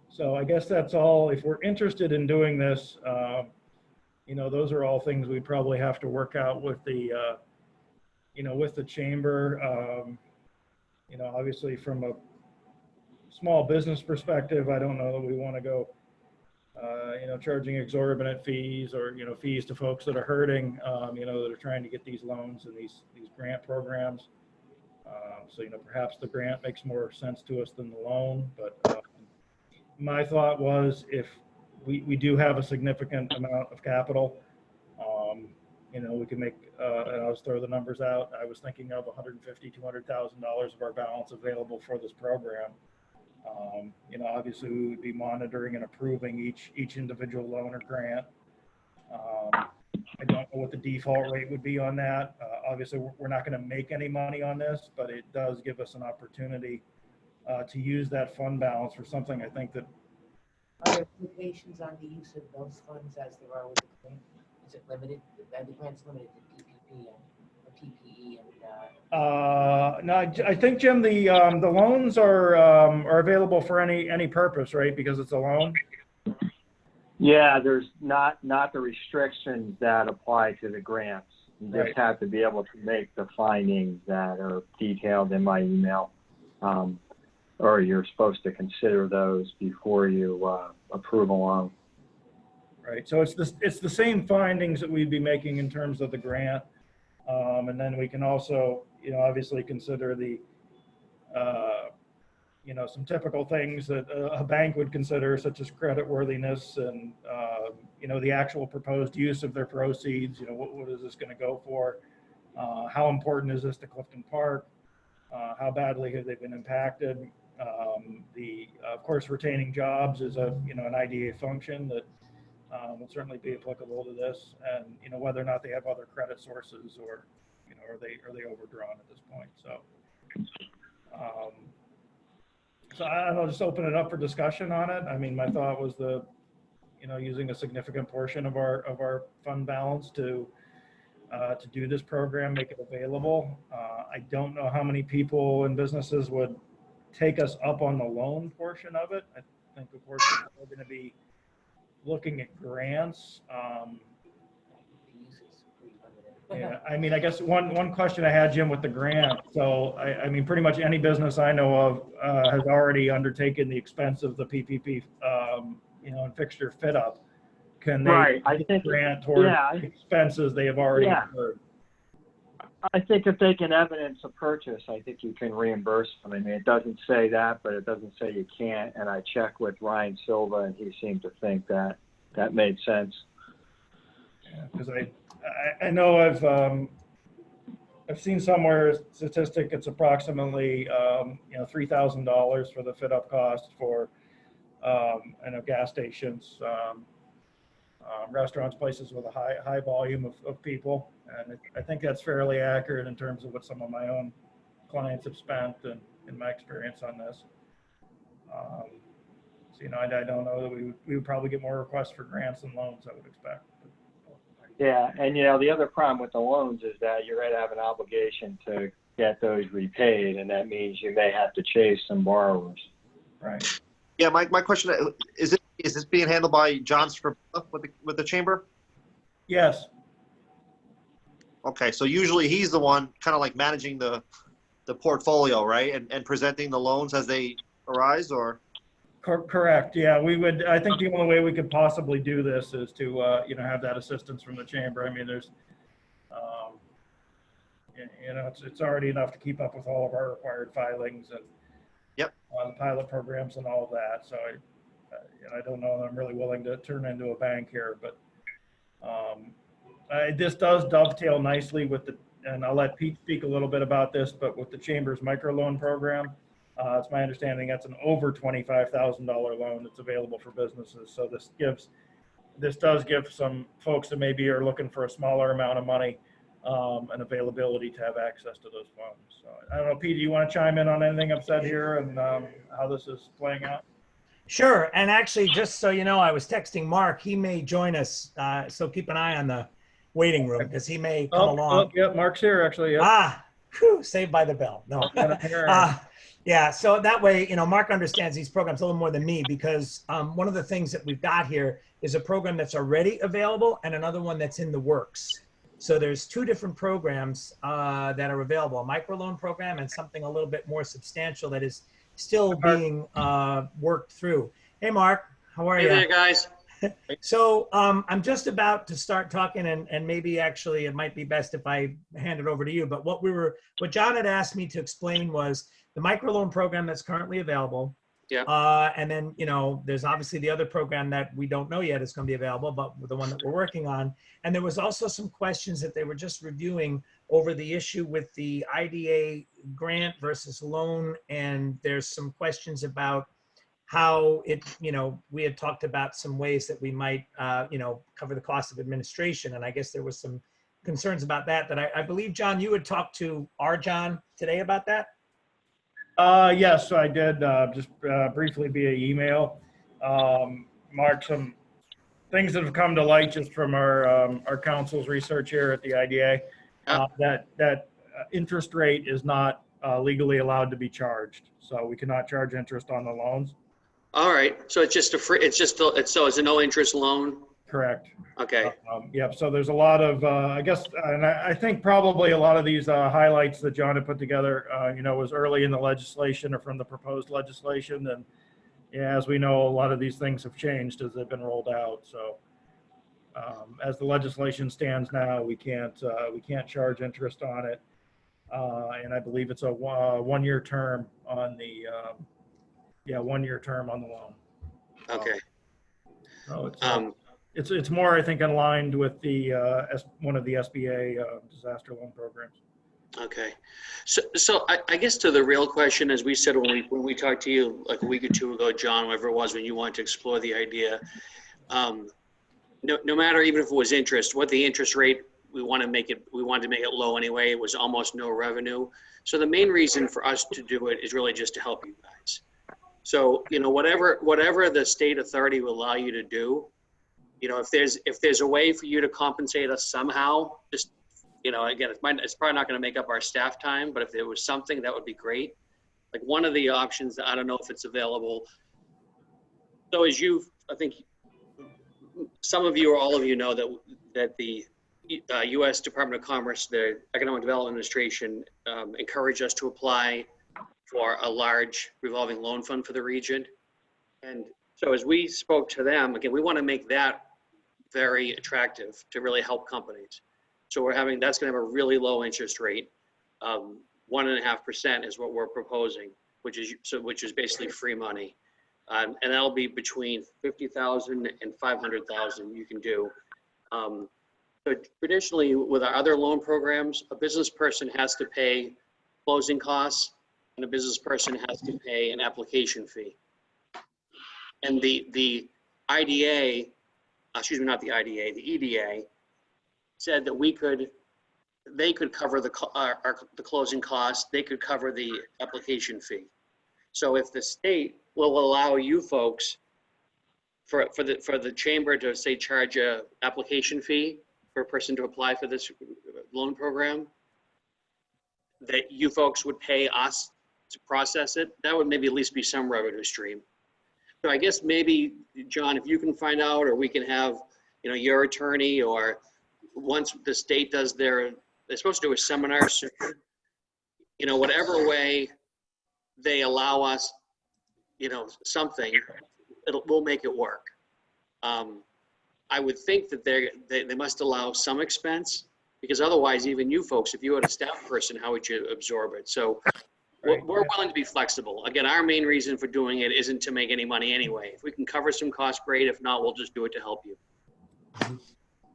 So I guess that's all. If we're interested in doing this, those are all things we probably have to work out with the with the Chamber. Obviously from a small business perspective, I don't know that we want to go charging exorbitant fees or, fees to folks that are hurting, that are trying to get these loans and these grant programs. So, perhaps the grant makes more sense to us than the loan. But my thought was if we do have a significant amount of capital, we can make, and I'll just throw the numbers out. I was thinking of $150,000, $200,000 of our balance available for this program. Obviously we would be monitoring and approving each individual loan or grant. I don't know what the default rate would be on that. Obviously we're not going to make any money on this, but it does give us an opportunity to use that fund balance for something I think that. Are there limitations on the use of those funds as there are with the grant? Is it limited? The grant's limited to PPP or TPE and. No, I think, Jim, the loans are available for any purpose, right? Because it's a loan. Yeah, there's not the restrictions that apply to the grants. You just have to be able to make the findings that are detailed in my email. or you're supposed to consider those before you approve a loan. Right, so it's the same findings that we'd be making in terms of the grant. And then we can also, obviously consider the, some typical things that a bank would consider, such as creditworthiness and, the actual proposed use of their proceeds. What is this going to go for? How important is this to Clifton Park? How badly have they been impacted? Of course, retaining jobs is an IDA function that will certainly be applicable to this, and whether or not they have other credit sources, or are they overdrawn at this point? So I don't know, just open it up for discussion on it. I mean, my thought was using a significant portion of our fund balance to do this program, make it available. I don't know how many people and businesses would take us up on the loan portion of it. I think, of course, we're going to be looking at grants. Yeah, I mean, I guess one question I had, Jim, with the grant. So, I mean, pretty much any business I know of has already undertaken the expense of the PPP, and fixture fit up. Can they Right. I think grant toward expenses they have already incurred? I think if they can evidence a purchase, I think you can reimburse them. I mean, it doesn't say that, but it doesn't say you can't. And I checked with Ryan Silva, and he seemed to think that made sense. Yeah, because I know I've seen somewhere statistic it's approximately $3,000 for the fit up cost for gas stations, restaurants, places with a high volume of people, and I think that's fairly accurate in terms of what some of my own clients have spent and in my experience on this. So I don't know that we would probably get more requests for grants than loans, I would expect. Yeah, and the other problem with the loans is that you're going to have an obligation to get those repaid, and that means you may have to chase some borrowers. Right. Yeah, my question is this being handled by John Scribilla with the chamber? Yes. Okay, so usually he's the one kind of like managing the portfolio, right, and presenting the loans as they arise, or? Correct. Yeah, we would. I think the only way we could possibly do this is to have that assistance from the chamber. I mean, there's it's already enough to keep up with all of our required filings and the pilot programs and all of that. So I don't know that I'm really willing to turn into a bank here, but this does dovetail nicely with and I'll let Pete speak a little bit about this, but with the chamber's microloan program. It's my understanding that's an over $25,000 loan that's available for businesses. So this does give some folks that maybe are looking for a smaller amount of money an availability to have access to those funds. So I don't know, Pete, do you want to chime in on anything I've said here and how this is playing out? Sure. And actually, just so you know, I was texting Mark. He may join us. So keep an eye on the waiting room because he may come along. Yeah, Mark's here actually. Yep. Saved by the bell. No. Yeah, so that way, Mark understands these programs a little more than me because one of the things that we've got here is a program that's already available and another one that's in the works. So there's two different programs that are available, a microloan program and something a little bit more substantial that is still being worked through. Hey, Mark, how are you? Hey there, guys. So I'm just about to start talking, and maybe actually it might be best if I hand it over to you. But what John had asked me to explain was the microloan program that's currently available. Yeah. And then, there's obviously the other program that we don't know yet is going to be available, but the one that we're working on. And there was also some questions that they were just reviewing over the issue with the IDA grant versus loan. And there's some questions about how we had talked about some ways that we might, cover the cost of administration. And I guess there was some concerns about that I believe, John, you had talked to our John today about that. Yes, I did just briefly via email. Mark, some things that have come to light just from our council's research here at the IDA, that interest rate is not legally allowed to be charged. So we cannot charge interest on the loans. All right. So it's just so it's a no interest loan. Correct. Okay. Yep. So there's a lot of, I guess, and I think probably a lot of these highlights that John had put together, was early in the legislation or from the proposed legislation. And yeah, as we know, a lot of these things have changed as they've been rolled out. So as the legislation stands now, we can't charge interest on it. And I believe it's a 1-year term on the, 1-year term on the loan. Okay. So it's more, I think, aligned with the one of the SBA disaster loan programs. Okay. So I guess to the real question, as we said when we talked to you like a week or two ago, John, whatever it was, when you wanted to explore the idea, no matter even if it was interest, what the interest rate, we wanted to make it low anyway. It was almost no revenue. So the main reason for us to do it is really just to help you guys. So, whatever the state authority will allow you to do, if there's a way for you to compensate us somehow, just, again, it's probably not going to make up our staff time, but if there was something, that would be great. Like one of the options, I don't know if it's available. So I think some of you or all of you know that the U.S. Department of Commerce, the Economic Development Administration, encouraged us to apply for a large revolving loan fund for the region. And so as we spoke to them, again, we want to make that very attractive to really help companies. So that's going to have a really low interest rate. 1.5% is what we're proposing, which is basically free money. And that'll be between 50,000 and 500,000 you can do. So traditionally with our other loan programs, a business person has to pay closing costs, and a business person has to pay an application fee. And the EDA said that they could cover the closing costs, they could cover the application fee. So if the state will allow you folks for the chamber to say charge a application fee for a person to apply for this loan program, that you folks would pay us to process it, that would maybe at least be some revenue stream. So I guess maybe, John, if you can find out, or we can have, your attorney, or once the state does they're supposed to do a seminar soon, whatever way they allow us, something, we'll make it work. I would think that they must allow some expense, because otherwise, even you folks, if you had a staff person, how would you absorb it? So we're willing to be flexible. Again, our main reason for doing it isn't to make any money anyway. If we can cover some costs, great. If not, we'll just do it to help you.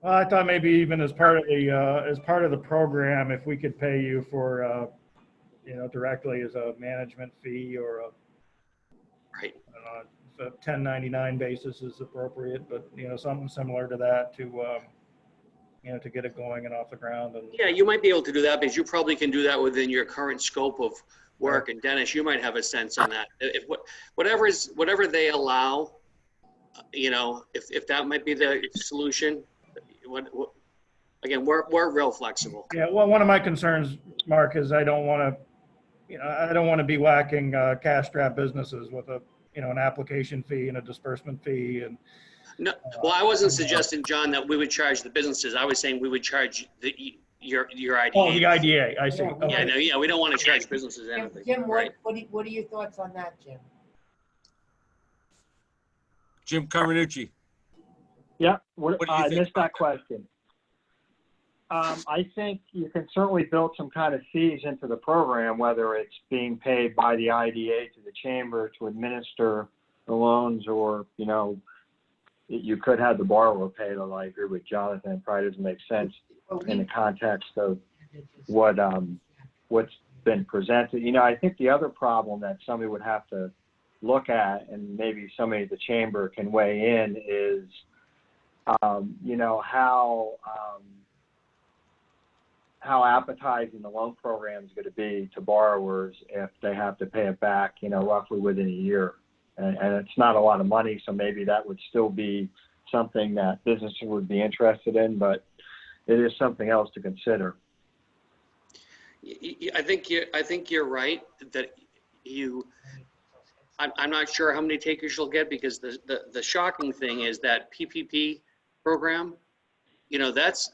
Well, I thought maybe even as part of the program, if we could pay you for, directly as a management fee or a 1099 basis is appropriate, but something similar to that to get it going and off the ground. And yeah, you might be able to do that, because you probably can do that within your current scope of work. And Dennis, you might have a sense on that. Whatever they allow, if that might be the solution. Again, we're real flexible. Yeah, well, one of my concerns, Mark, is I don't want to be whacking cash-strapped businesses with an application fee and a disbursement fee. And no, well, I wasn't suggesting, John, that we would charge the businesses. I was saying we would charge your IDA. Oh, the IDA, I see. Yeah, Okay. Yeah, we don't want to charge businesses anything. Jim, right? what are your thoughts on that, Jim? Jim Carminucci. Yeah, What do you I think missed about that question. I think you can certainly build some kind of fees into the program, whether it's being paid by the IDA to the chamber to administer the loans, or, you could have the borrower pay them. I agree with Jonathan. It probably doesn't make sense in the context of what's been presented. I think the other problem that somebody would have to look at, and maybe somebody at the chamber can weigh in, is how appetizing the loan program is going to be to borrowers if they have to pay it back, roughly within a year. And it's not a lot of money, so maybe that would still be something that businesses would be interested in, but it is something else to consider. I think you're right that I'm not sure how many takers you'll get, because the shocking thing is that PPP program, you know, that's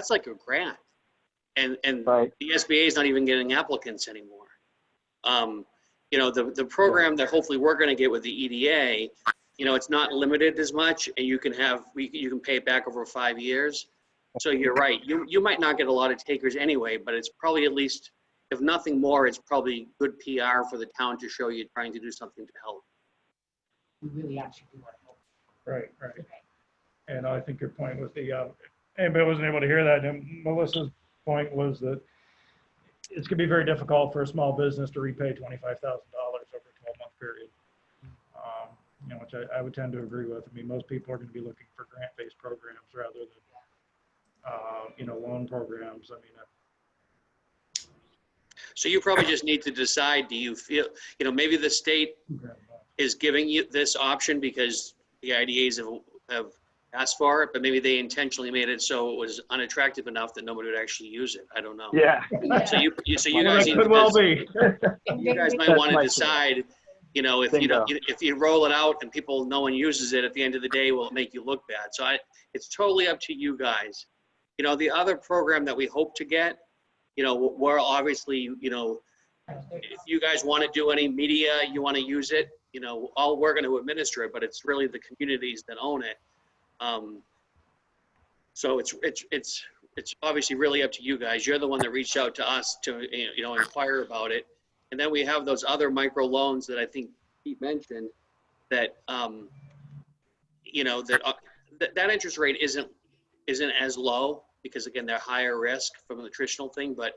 like a grant. And Right. the SBA is not even getting applicants anymore. You know, the program that hopefully we're going to get with the EDA, you know, it's not limited as much, and you can pay it back over 5 years. So you're right. You might not get a lot of takers anyway, but it's probably, at least, if nothing more, it's probably good PR for the town to show you trying to do something to help. We really actually do want to help. Right, right. And I think your point was anybody wasn't able to hear that, and Melissa's point was that it's gonna be very difficult for a small business to repay $25,000 over a 12-month period. You know, which I would tend to agree with. I mean, most people are gonna be looking for grant-based programs rather than, you know, loan programs. I mean, So you probably just need to decide, do you feel, you know, maybe the state is giving you this option because the IDAs have asked for it, but maybe they intentionally made it so it was unattractive enough that nobody would actually use it. I don't know. Yeah. So you well, guys that need could to well be. you guys might That's want to my decide, you know, if Bingo. if you roll it out and people, no one uses it, at the end of the day, will it make you look bad? So it's totally up to you guys. You know, the other program that we hope to get, you know, we're obviously, you know, if you guys want to do any media, you want to use it, you know, all we're going to administer it, but it's really the communities that own it. So it's obviously really up to you guys. You're the one that reached out to us to, you know, inquire about it. And then we have those other micro loans that I think Pete mentioned that, you know, that interest rate isn't as low because, again, they're higher risk from the traditional thing. But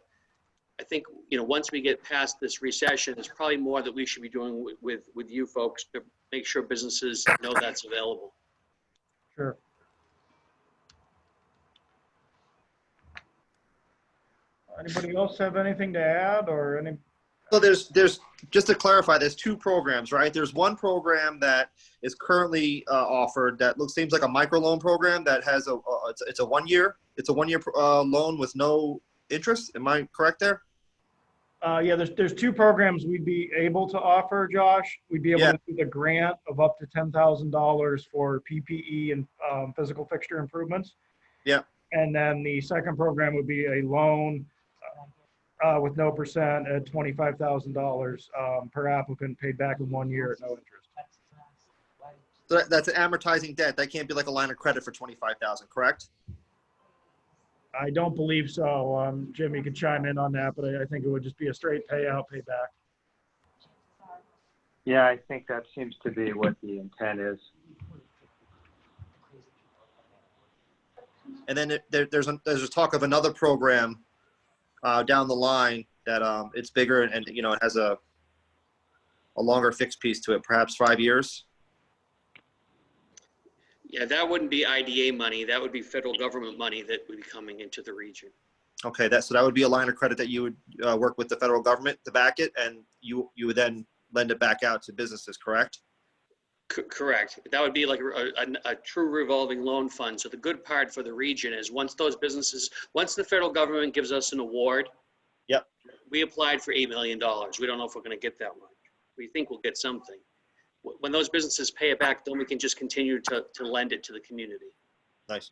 I think, you know, once we get past this recession, there's probably more that we should be doing with you folks to make sure businesses know that's available. Sure. Anybody else have anything to add or any? So there's just to clarify, there's two programs, right? There's one program that is currently offered that seems like a microloan program that has it's a 1 year loan with no interest. Am I correct there? Yeah, there's two programs we'd be able to offer, Josh. We'd be able to do the grant of up to $10,000 for PPE and physical fixture improvements. Yeah. And then the second program would be a loan with no percent at $25,000 per applicant, paid back in 1 year at no interest. So that's an amortizing debt. That can't be like a line of credit for $25,000, correct? I don't believe so. Jim, you can chime in on that, but I think it would just be a straight payout, payback. Yeah, I think that seems to be what the intent is. And then there's a talk of another program down the line that it's bigger and you know, it has a longer fixed piece to it, perhaps 5 years. Yeah, that wouldn't be IDA money. That would be federal government money that would be coming into the region. Okay, so that would be a line of credit that you would work with the federal government to back it, and you would then lend it back out to businesses, correct? Correct. That would be like a true revolving loan fund. So the good part for the region is once the federal government gives us an award, yep, we applied for $8 million. We don't know if we're going to get that much. We think we'll get something. When those businesses pay it back, then we can just continue to lend it to the community. Nice.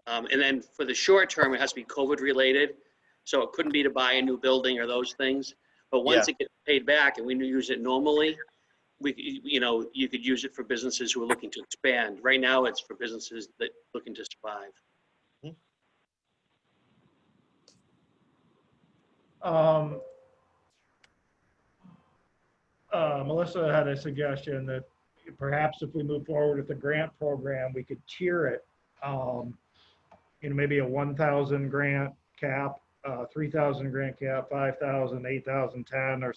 And then for the short term, it has to be COVID related. So it couldn't be to buy a new building or those things. But once it gets paid back and we use it normally, you could use it for businesses who are looking to expand. Right now, it's for businesses that are looking to survive. Melissa had a suggestion that perhaps if we move forward with the grant program, we could tier it. Maybe a 1,000 grant cap, 3,000 grant cap, 5,000, 8,000, 10, or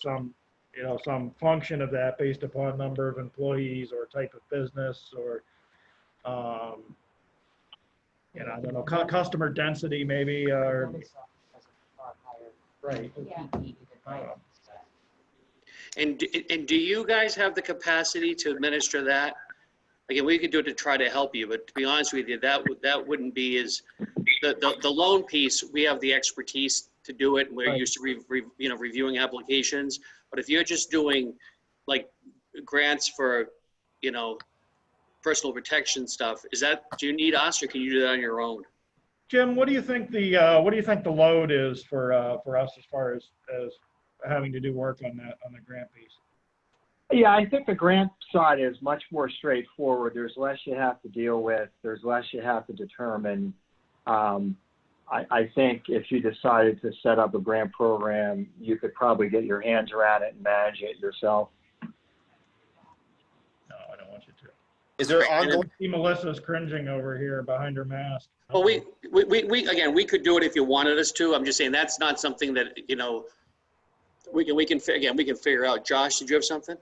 some function of that based upon number of employees or type of business or, I don't know, customer density maybe, or, right. And do you guys have the capacity to administer that? Again, we could do it to try to help you, but to be honest with you, that wouldn't be as the loan piece. We have the expertise to do it. We're used to reviewing applications. But if you're just doing like grants for personal protection stuff, do you need us or can you do that on your own? Jim, what do you think the load is for us as far as having to do work on the grant piece? Yeah, I think the grant side is much more straightforward. There's less you have to deal with. There's less you have to determine. I think if you decided to set up a grant program, you could probably get your hands around it and manage it yourself. No, I don't want you to. Is there ongoing? See Melissa's cringing over here behind her mask. Well, we could do it if you wanted us to. I'm just saying that's not something that, we can figure out. Josh, did you have something?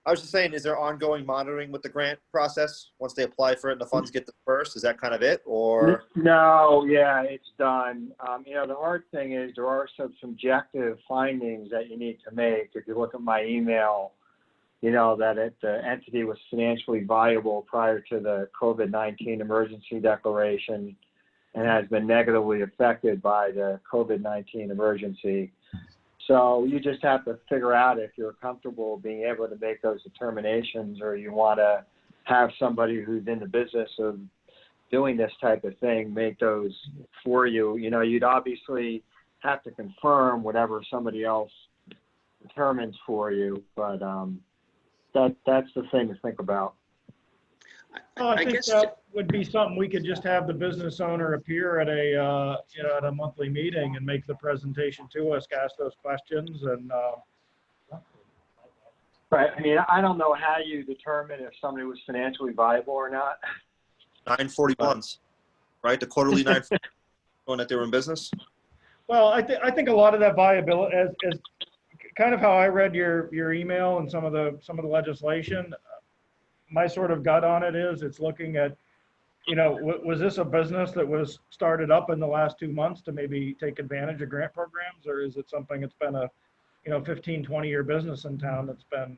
I was just saying, is there ongoing monitoring with the grant process once they apply for it and the funds get dispersed? Is that kind of it, or? No, yeah, it's done. The hard thing is there are some subjective findings that you need to make. If you look at my email, that the entity was financially viable prior to the COVID-19 emergency declaration and has been negatively affected by the COVID-19 emergency. So you just have to figure out if you're comfortable being able to make those determinations, or you want to have somebody who's in the business of doing this type of thing make those for you. You'd obviously have to confirm whatever somebody else determines for you, but that's the thing to think about. Well, I think that would be something we could just have the business owner appear at a monthly meeting and make the presentation to us, ask those questions, and. Right. I don't know how you determine if somebody was financially viable or not. 941s, right? The quarterly 941 that they were in business. Well, I think a lot of that viability, as kind of how I read your email and some of the legislation. My sort of gut on it is it's looking at, was this a business that was started up in the last 2 months to maybe take advantage of grant programs, or is it something that's been a 15, 20-year business in town that's been,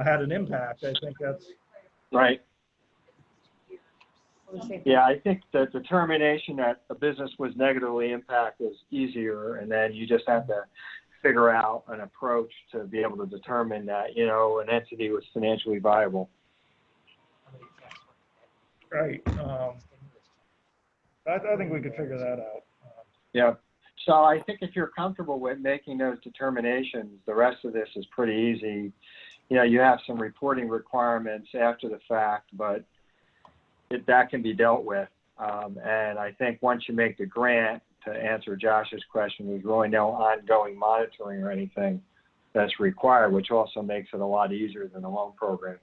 had an impact? I think that's right. Yeah, I think the determination that a business was negatively impacted is easier, and then you just have to figure out an approach to be able to determine that, an entity was financially viable. Right. I think we could figure that out. Yeah. So I think if you're comfortable with making those determinations, the rest of this is pretty easy. You have some reporting requirements after the fact, but that can be dealt with. And I think once you make the grant, to answer Josh's question, there's really no ongoing monitoring or anything that's required, which also makes it a lot easier than a loan program.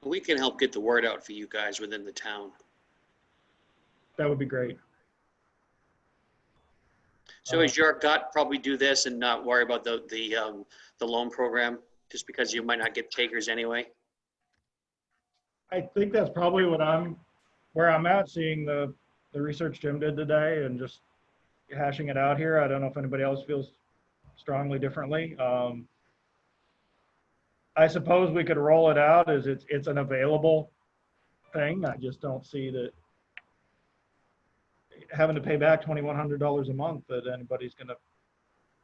We can help get the word out for you guys within the town. That would be great. So is your gut probably do this and not worry about the loan program, just because you might not get takers anyway? I think that's probably where I'm at, seeing the research Jim did today and just hashing it out here. I don't know if anybody else feels strongly differently. I suppose we could roll it out as it's an available thing. I just don't see that having to pay back $2,100 a month that anybody's going to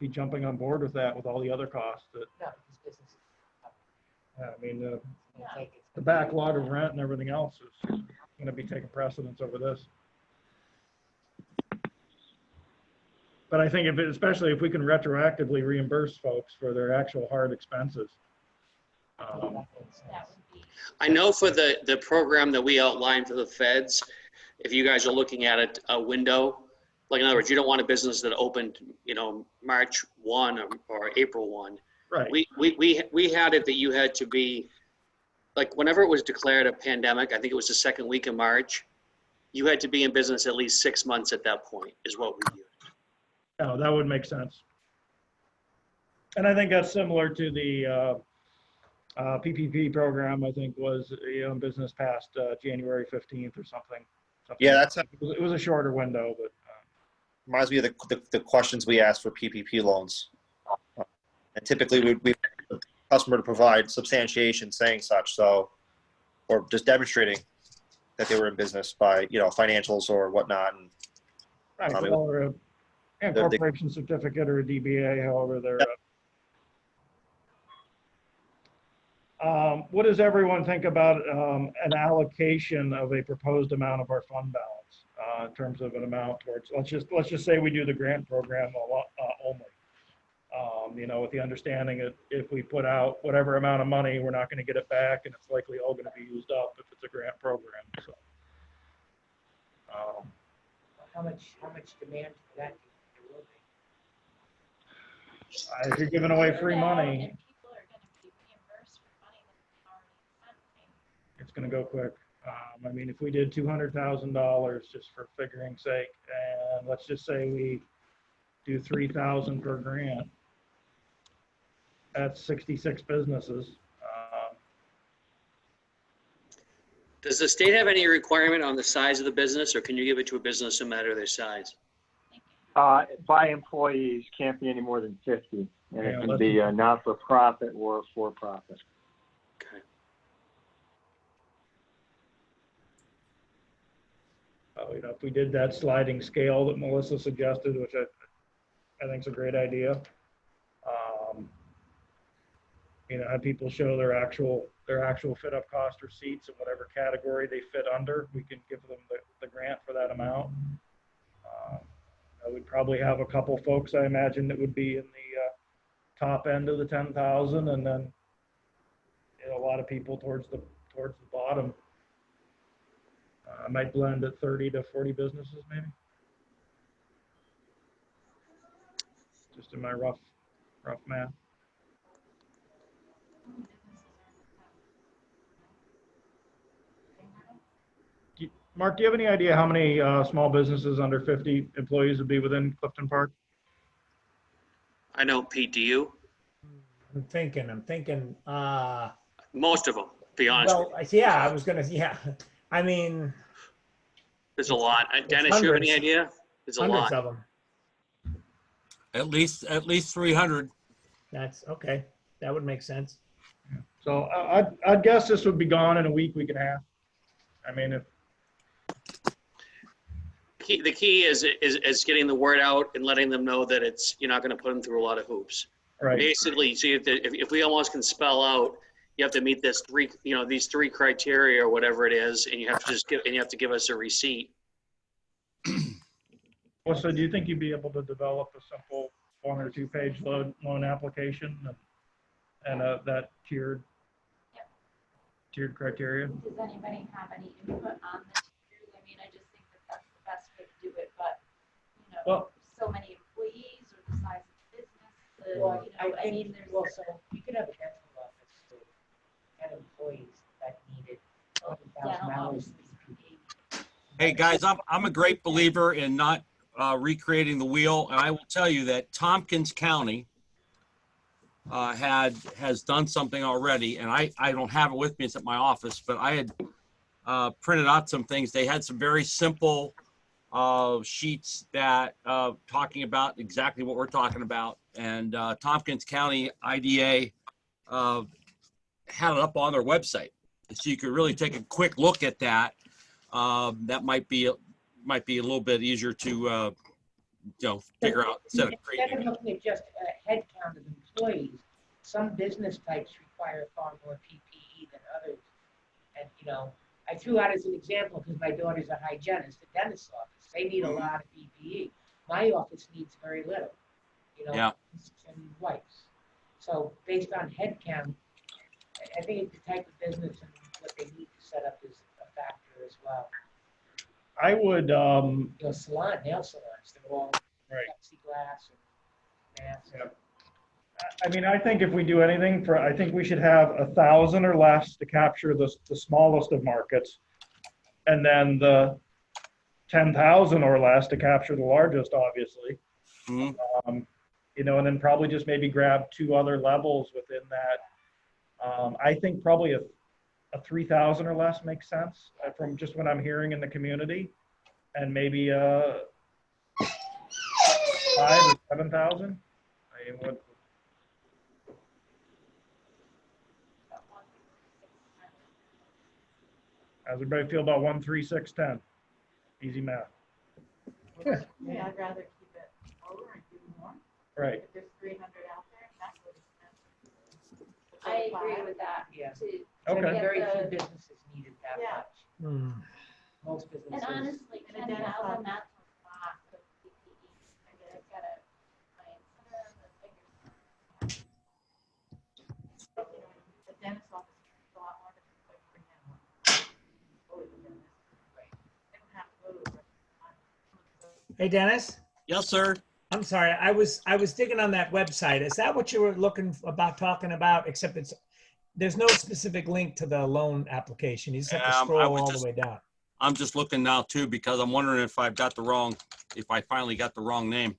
be jumping on board with that with all the other costs. The backlog of rent and everything else is going to be taking precedence over this. But I think especially if we can retroactively reimburse folks for their actual hard expenses. I know for the program that we outlined for the feds, if you guys are looking at it, a window, like in other words, you don't want a business that opened, March 1 or April 1. Right. We had it that you had to be, like whenever it was declared a pandemic, I think it was the second week of March, you had to be in business at least 6 months at that point is what we used. Oh, that would make sense. And I think that's similar to the PPP program. I think was in business past January 15th or something. Yeah, It was a shorter window, but reminds me of the questions we ask for PPP loans. And typically we customer to provide substantiation saying such, or just demonstrating that they were in business by financials or whatnot. And right, or a corporation certificate or a DBA, however they're. What does everyone think about an allocation of a proposed amount of our fund balance in terms of an amount towards, let's just say we do the grant program only. With the understanding that if we put out whatever amount of money, we're not going to get it back, and it's likely all going to be used up if it's a grant program. So, How much demand for that there will be? if you're giving away free money, And people are gonna be reimbursed for money that's already spent, right? it's going to go quick. If we did $200,000 just for figuring sake, and let's just say we do 3,000 per grant, that's 66 businesses. Does the state have any requirement on the size of the business, or can you give it to a business no matter their size? By employees, can't be any more than 50, and it can be a not-for-profit or for-profit. Okay. If we did that sliding scale that Melissa suggested, which I think is a great idea. Have people show their actual fit up cost receipts in whatever category they fit under. We can give them the grant for that amount. We'd probably have a couple folks, I imagine, that would be in the top end of the 10,000, and then a lot of people towards the bottom. I might blend at 30 to 40 businesses, maybe. Just in my rough math. Mark, do you have any idea how many small businesses under 50 employees would be within Clifton Park? I know, Pete, do you? I'm thinking, Most of them, to be honest with well, yeah, I was gonna, yeah. I mean, you. There's a lot. Dennis, you have any idea? There's a hundreds lot. of them. At least 300. That's okay. That would make sense. So I'd guess this would be gone in a week and a half. If The key is getting the word out and letting them know that you're not going to put them through a lot of hoops. right. Basically, see if we almost can spell out, you have to meet these three criteria or whatever it is, and you have to give us a receipt. Well, so do you think you'd be able to develop a simple 1 or 2 page loan application and that tiered criteria? Does anybody have any input on the tiers? I just think that that's the best way to do it, but, Well, so many employees or the size of the business, Well, there's. well, so we could have a dental office too, and employees that needed $1,000 PPE. Hey guys, I'm a great believer in not recreating the wheel, and I will tell you that Tompkins County has done something already, and I don't have it with me. It's at my office, but I had printed out some things. They had some very simple sheets that talking about exactly what we're talking about, and Tompkins County IDA had it up on their website, so you could really take a quick look at that. That might be a little bit easier to figure out instead of Instead of looking at just a head count of employees, some business types require far more PPE than others. And, I threw out as an example because my daughter's a hygienist, a dentist's office. They need a lot of PPE. My office needs very little, Yeah. and wipes. So based on head count, I think the type of business and what they need to set up is a factor as well. I would, Nail salons, they're all right. plexiglass and masks. Yeah. I think if we do anything I think we should have 1,000 or less to capture the smallest of markets, and then the 10,000 or less to capture the largest, obviously. Mm-hmm. And then probably just maybe grab 2 other levels within that. I think probably a 3,000 or less makes sense from just what I'm hearing in the community, and maybe 5 or 7,000. How's everybody feel about 1, 3, 6, 10? Easy math. Yeah, I'd rather keep it lower and do more. Right. If there's 300 out there, that's what it's. I agree with that. Yeah. To Okay. get Very the- few businesses needed that Yeah. much. Hmm. Most And businesses. honestly, And then 10,000, that's a lot of PPE. I mean, I've got a client center, the biggest. The dentist office is a lot more difficult to bring in. Go to the dentist. They don't have to go to the restaurant. Hey, Dennis? Yes, sir. I'm sorry. I was digging on that website. Is that what you were talking about? Except there's no specific link to the loan application. You just have to I scroll was all just- the way down. I'm just looking now too, because I'm wondering if I finally got the wrong name.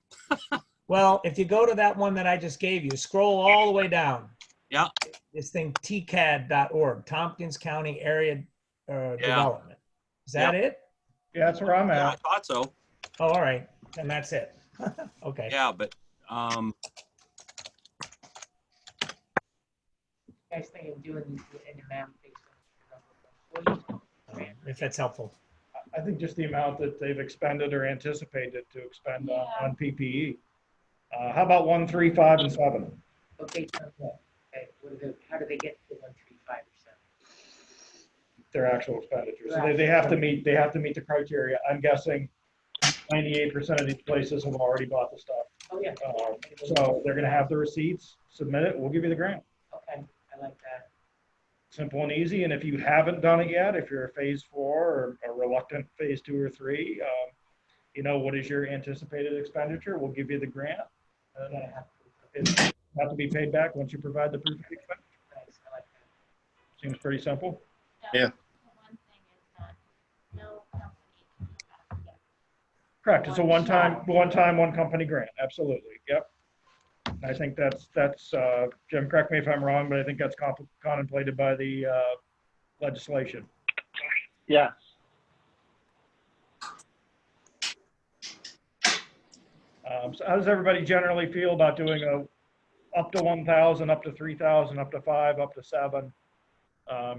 Well, if you go to that one that I just gave you, scroll all the way down. Yeah. This thing, tcad.org, Tompkins County Area Development. Is that it? Yeah, that's where I'm Yeah, I at. thought so. Oh, all right. Then that's it. Okay. Yeah, but, You guys think of doing these in the map based on the number of employees? If that's helpful. I think just the amount that they've expended or anticipated to expend on PPE. How about 1, 3, 5, and 7? Okay, okay, how do they get to 135%? Their actual expenditures. So they have to meet the criteria. I'm guessing 98% of these places have already bought the stuff. Oh, yeah. So they're gonna have the receipts, submit it, we'll give you the grant. Okay, I like that. Simple and easy, and if you haven't done it yet, if you're a phase 4 or a reluctant phase 2 or 3, what is your anticipated expenditure? We'll give you the grant. You And gotta have it have to be paid back once you provide the proof of expenditure. nice, I like that. Seems pretty simple. The one thing is that no company can come back again. Correct, it's a one-time, one-company grant, absolutely, yep. And I think that's, Jim, correct me if I'm wrong, but I think that's contemplated by the legislation. Yes. So how does everybody generally feel about doing up to 1,000, up to 3,000, up to 5, up to 7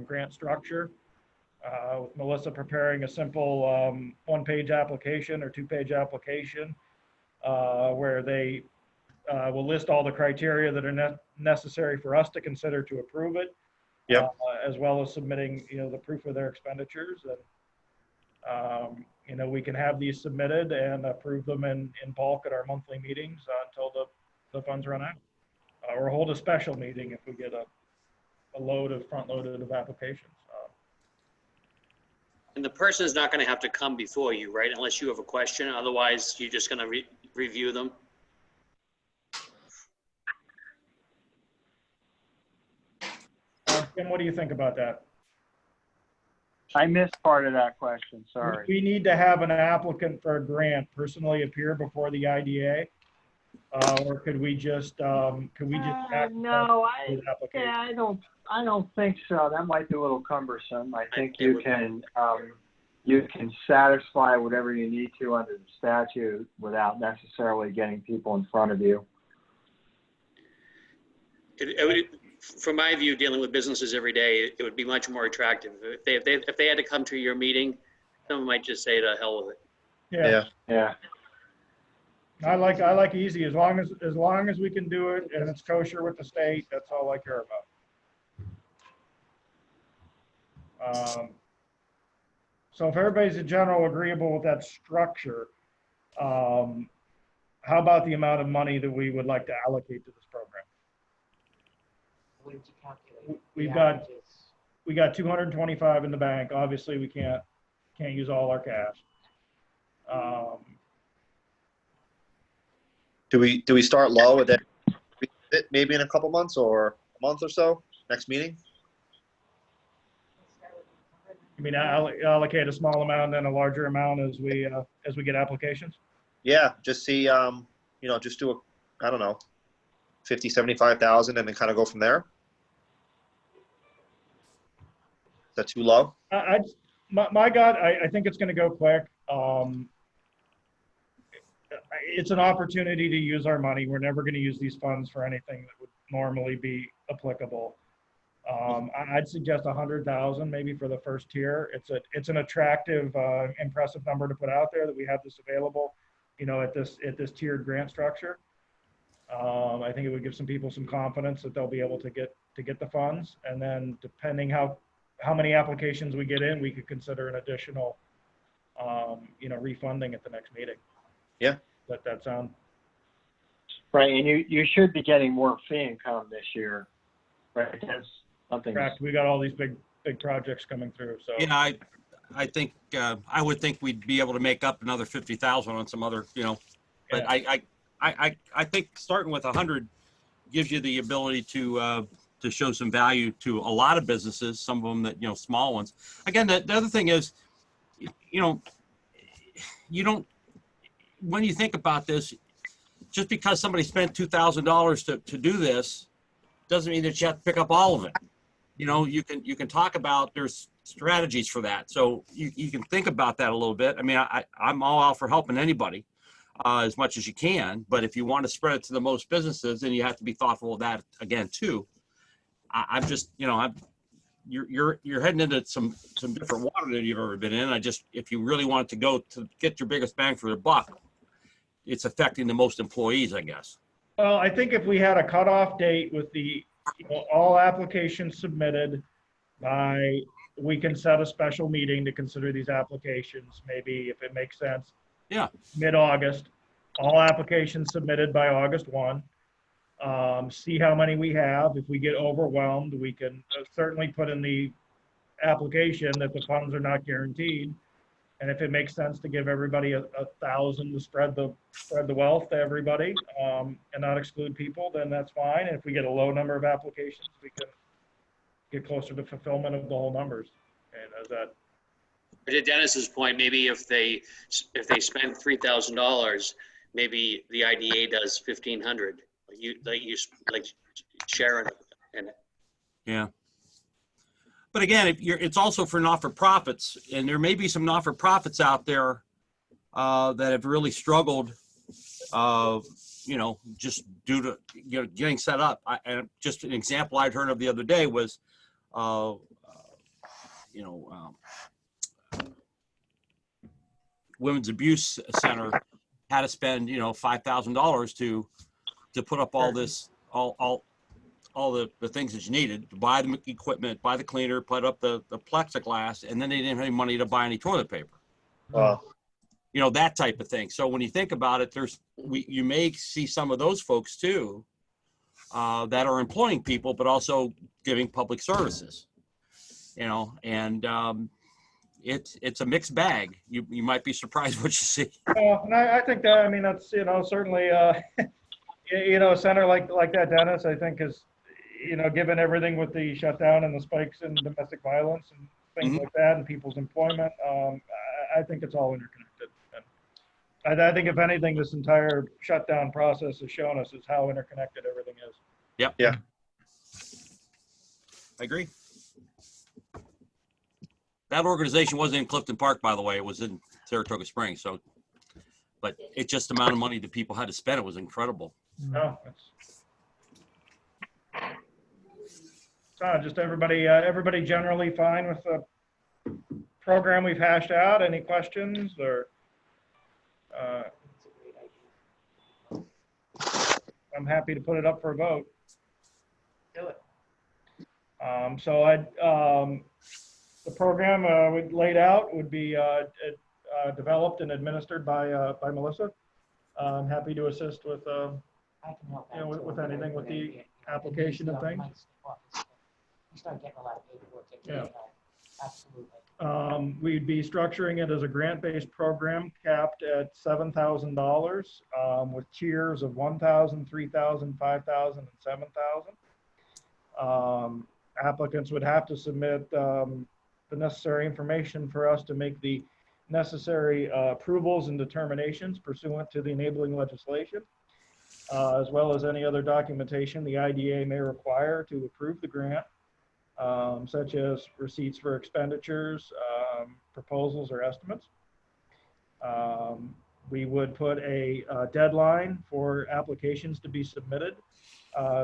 grant structure? With Melissa preparing a simple one-page application or two-page application where they will list all the criteria that are necessary for us to consider to approve it. Yep. As well as submitting, the proof of their expenditures. And, we can have these submitted and approve them in bulk at our monthly meetings until the funds run out. Or hold a special meeting if we get a front-loaded of applications. And the person is not going to have to come before you, right? Unless you have a question. Otherwise, you're just going to review them. Jim, what do you think about that? I missed part of that question, sorry. We need to have an applicant for a grant personally appear before the IDA, or could we just No, I don't think so. That might be a little cumbersome. I think you can satisfy whatever you need to under the statute without necessarily getting people in front of you. From my view, dealing with businesses every day, it would be much more attractive. If they had to come to your meeting, someone might just say to hell with it. Yeah. I like easy, as long as we can do it and it's kosher with the state, that's all I care about. So if everybody's in general agreeable with that structure, how about the amount of money that we would like to allocate to this program? What did you calculate? We've The got- averages. We got 225 in the bank. Obviously, we can't use all our cash. Do we start low and then maybe in a couple months or a month or so, next meeting? I mean, allocate a small amount, then a larger amount as we get applications. Yeah, just see, just do I don't know, 50, 75,000 and then kind of go from there. Is that too low? My God, I think it's going to go quick. It's an opportunity to use our money. We're never going to use these funds for anything that would normally be applicable. I'd suggest 100,000 maybe for the first tier. It's an attractive, impressive number to put out there that we have this available, at this tiered grant structure. I think it would give some people some confidence that they'll be able to get to get the funds. And then depending how many applications we get in, we could consider an additional, refunding at the next meeting. Yeah. Does that sound? Right, and you should be getting more fee income this year, right? That's something. Correct. We got all these big projects coming through, so. Yeah, I think, I would think we'd be able to make up another 50,000 on some other, but Yeah. I think starting with 100 gives you the ability to show some value to a lot of businesses, some of them that, small ones. Again, the other thing is, you don't, when you think about this, just because somebody spent $2,000 to do this, doesn't mean that you have to pick up all of it. You can talk about, there's strategies for that. So you can think about that a little bit. I mean, I'm all out for helping anybody as much as you can, but if you want to spread it to the most businesses, then you have to be thoughtful of that again too. I'm just, you're heading into some different water than you've ever been in. If you really want to go to get your biggest bang for the buck, it's affecting the most employees, I guess. Well, I think if we had a cutoff date with all applications submitted by, we can set a special meeting to consider these applications, maybe if it makes sense. Yeah. Mid-August, all applications submitted by August 1. See how many we have. If we get overwhelmed, we can certainly put in the application that the funds are not guaranteed. And if it makes sense to give everybody 1,000 to spread the wealth to everybody, and not exclude people, then that's fine. And if we get a low number of applications, we can get closer to fulfillment of the whole numbers. And as that. To Dennis's point, maybe if they spend $3,000, maybe the IDA does 1,500. Like Sharon and. Yeah. But again, it's also for not-for-profits, and there may be some not-for-profits out there that have really struggled, just due to getting set up. And just an example I'd heard of the other day was, Women's Abuse Center had to spend $5,000 to put up all this all the things that you needed to buy the equipment, buy the cleaner, put up the plexiglass, and then they didn't have any money to buy any toilet paper. That type of thing. So when you think about it, you may see some of those folks too that are employing people, but also giving public services. And it's a mixed bag. You might be surprised what you see. And I think that, that's, certainly, a center like that, Dennis, I think is, given everything with the shutdown and the spikes in domestic violence and things like that and people's employment, I think it's all interconnected. And I think if anything, this entire shutdown process has shown us is how interconnected everything is. Yep. Yeah. I agree. That organization wasn't in Clifton Park, by the way. It was in Saratoga Springs. But it's just the amount of money that people had to spend. It was incredible. No, just everybody generally fine with the program we've hashed out. Any questions or? I'm happy to put it up for a vote. Do it. The program we laid out would be developed and administered by Melissa. I'm happy to assist with I can help out. with anything with the application and things. You start getting a lot of paperwork. Yeah. Absolutely. We'd be structuring it as a grant-based program capped at $7,000 with tiers of $1,000, $3,000, $5,000, and $7,000. Applicants would have to submit the necessary information for us to make the necessary approvals and determinations pursuant to the enabling legislation, as well as any other documentation the IDA may require to approve the grant, such as receipts for expenditures, proposals, or estimates. We would put a deadline for applications to be submitted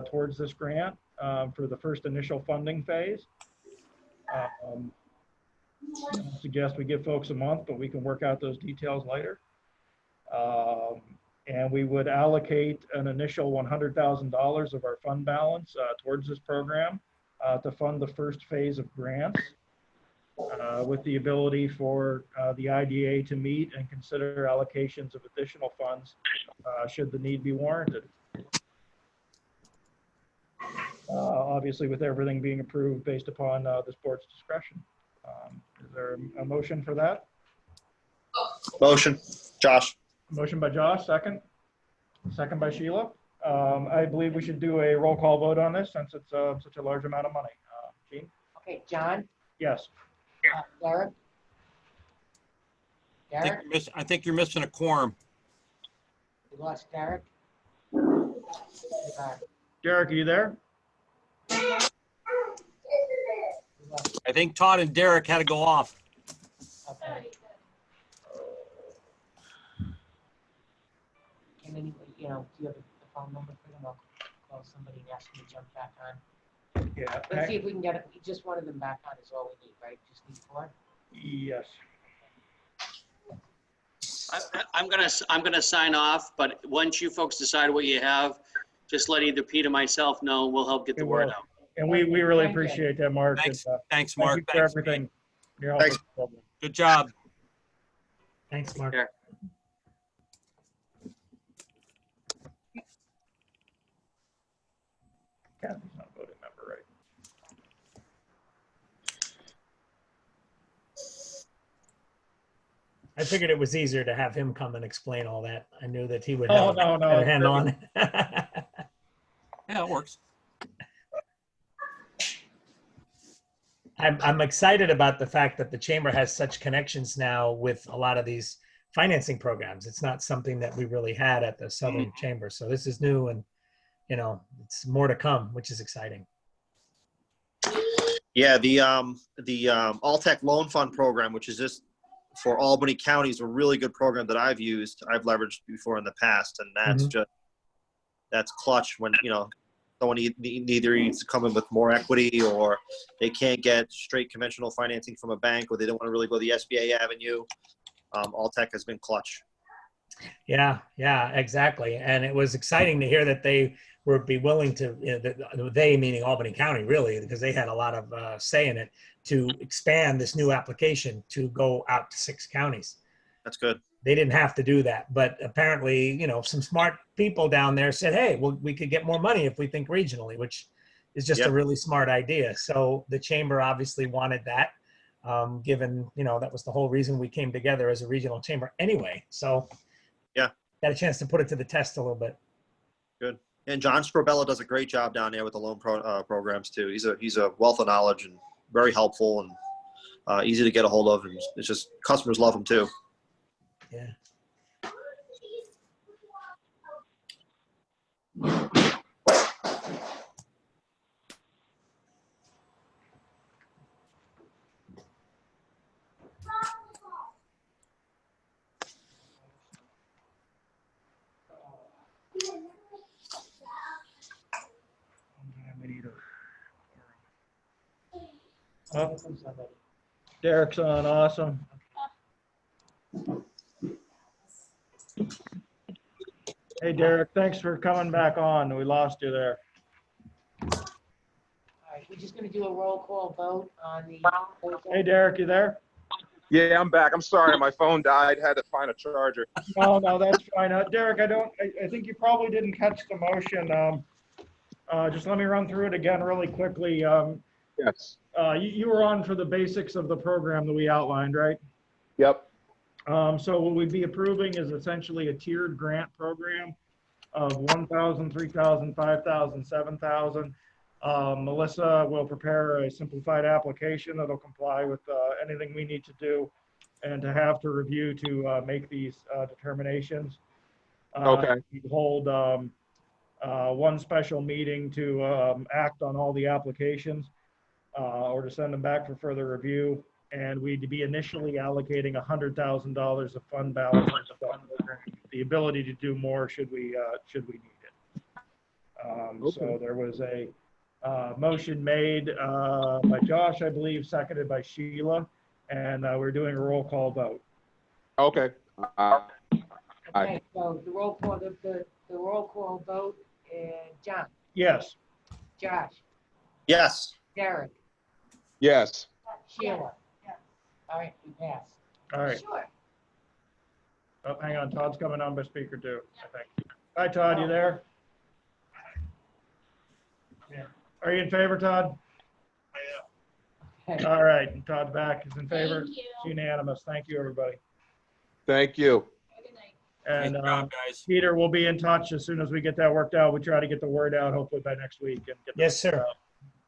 towards this grant for the first initial funding phase. I suggest we give folks a month, but we can work out those details later. And we would allocate an initial $100,000 of our fund balance towards this program to fund the first phase of grants, with the ability for the IDA to meet and consider allocations of additional funds should the need be warranted. Obviously, with everything being approved based upon this board's discretion. Is there a motion for that? Motion, Josh. Motion by Josh, second. Second by Sheila. I believe we should do a roll call vote on this since it's such a large amount of money. Gene? Okay, John, Yes. Derek? I think Derek, you're I think you're missing a quorum. we lost Derek? Derek, are you there? We lost- I think Todd and Derek had to go off. Okay. Can anybody, do you have the phone number for them? I'll call somebody and ask them to jump back on. Yeah. Let's see if we can get just one of them back on is all we need, right? Just need 4? Yes. I'm gonna sign off, but once you folks decide what you have, just let either Pete or myself know. We'll help get the We word will. out. And we really Thank you. appreciate that, Mark. Thanks, And, thanks, thank Mark. you for Thanks, everything. Your help Thanks. with the program. Good job. Thanks, Mark. Yeah. Kathy's not a voting member, right? I figured it was easier to have him come and explain all that. I knew that he would Oh, have no, no. a hand on it. Yeah, it works. I'm excited about the fact that the chamber has such connections now with a lot of these financing programs. It's not something that we really had at the Southern Chamber. So this is new, and it's more to come, which is exciting. Yeah, the Alltech Loan Fund program, which is just for Albany County, is a really good program that I've used. I've leveraged before in the past, and that's clutch when someone either needs to come in with more equity, or they can't get straight conventional financing from a bank, or they don't want to really go the SBA avenue. Alltech has been clutch. Yeah, exactly. And it was exciting to hear that they would be willing to, they meaning Albany County, really, because they had a lot of say in it, to expand this new application to go out to 6 counties. That's good. They didn't have to do that, but apparently, some smart people down there said, hey, well, we could get more money if we think regionally, which is just a really smart idea. So the chamber obviously wanted that, given, that was the whole reason we came together as a regional chamber anyway. So got a chance to put it to the test a little bit. Good. And John Scorbella does a great job down there with the loan programs too. He's a wealth of knowledge and very helpful and easy to get a hold of. And it's just customers love him too. Yeah. Oh, Derek's on, awesome. Hey, Derek, thanks for coming back on. We lost you there. All right, we're just gonna do a roll call vote on the. Hey, Derek, you there? Yeah, I'm back. I'm sorry. My phone died. Had to find a charger. No, that's fine. Derek, I think you probably didn't catch the motion. Just let me run through it again really quickly. Yes. You were on for the basics of the program that we outlined, right? Yep. So what we'd be approving is essentially a tiered grant program of 1,000, 3,000, 5,000, 7,000. Melissa will prepare a simplified application that'll comply with anything we need to do and to have to review to make these determinations. Okay. We hold one special meeting to act on all the applications or to send them back for further review. And we'd be initially allocating $100,000 of fund balance. The ability to do more should we need it. So there was a motion made by Josh, I believe, seconded by Sheila, and we're doing a roll call vote. Okay. Aye. Okay, so the roll call, the roll call vote, John, Yes. Josh, Yes. Derek, Yes. Sheila. All right, we passed. All right. Sure. Oh, hang on, Todd's coming on by speaker too, I think. Hi, Todd, you there? Yeah. Are you in favor, Todd? Okay. All right, Todd's back, is in favor. Thank you. It's unanimous. Thank you, everybody. Thank you. Good night. And Nice job, guys. Peter will be in touch as soon as we get that worked out. We try to get the word out hopefully by next week. And get Yes, the word sir. out.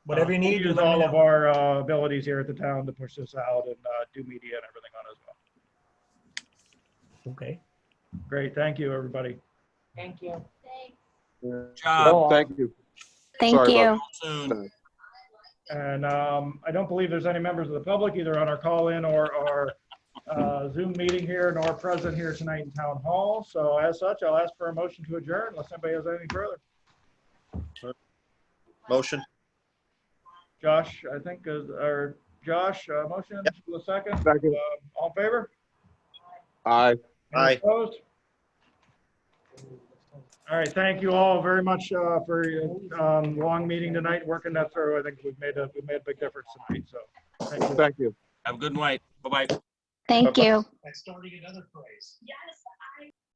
Whatever you We'll need, you use let me all of know. our abilities here at the town to push this out and do media and everything on it as well. Okay. Great, thank you, everybody. Thank you. Thanks. Good job. Oh, thank you. Thank Sorry you. about Soon. And I don't believe there's any members of the public either on our call-in or our Zoom meeting here, nor present here tonight in Town Hall. So as such, I'll ask for a motion to adjourn unless anybody has anything further. Motion. Josh, I think, or Josh, motion, a second. Second. All in favor? Aye. Any Aye. opposed? All right, thank you all very much for your long meeting tonight, working that through. I think we've made a big difference tonight, so thank you. Thank you. Have a good night. Bye-bye. Thank you. That's starting another phrase. Yes.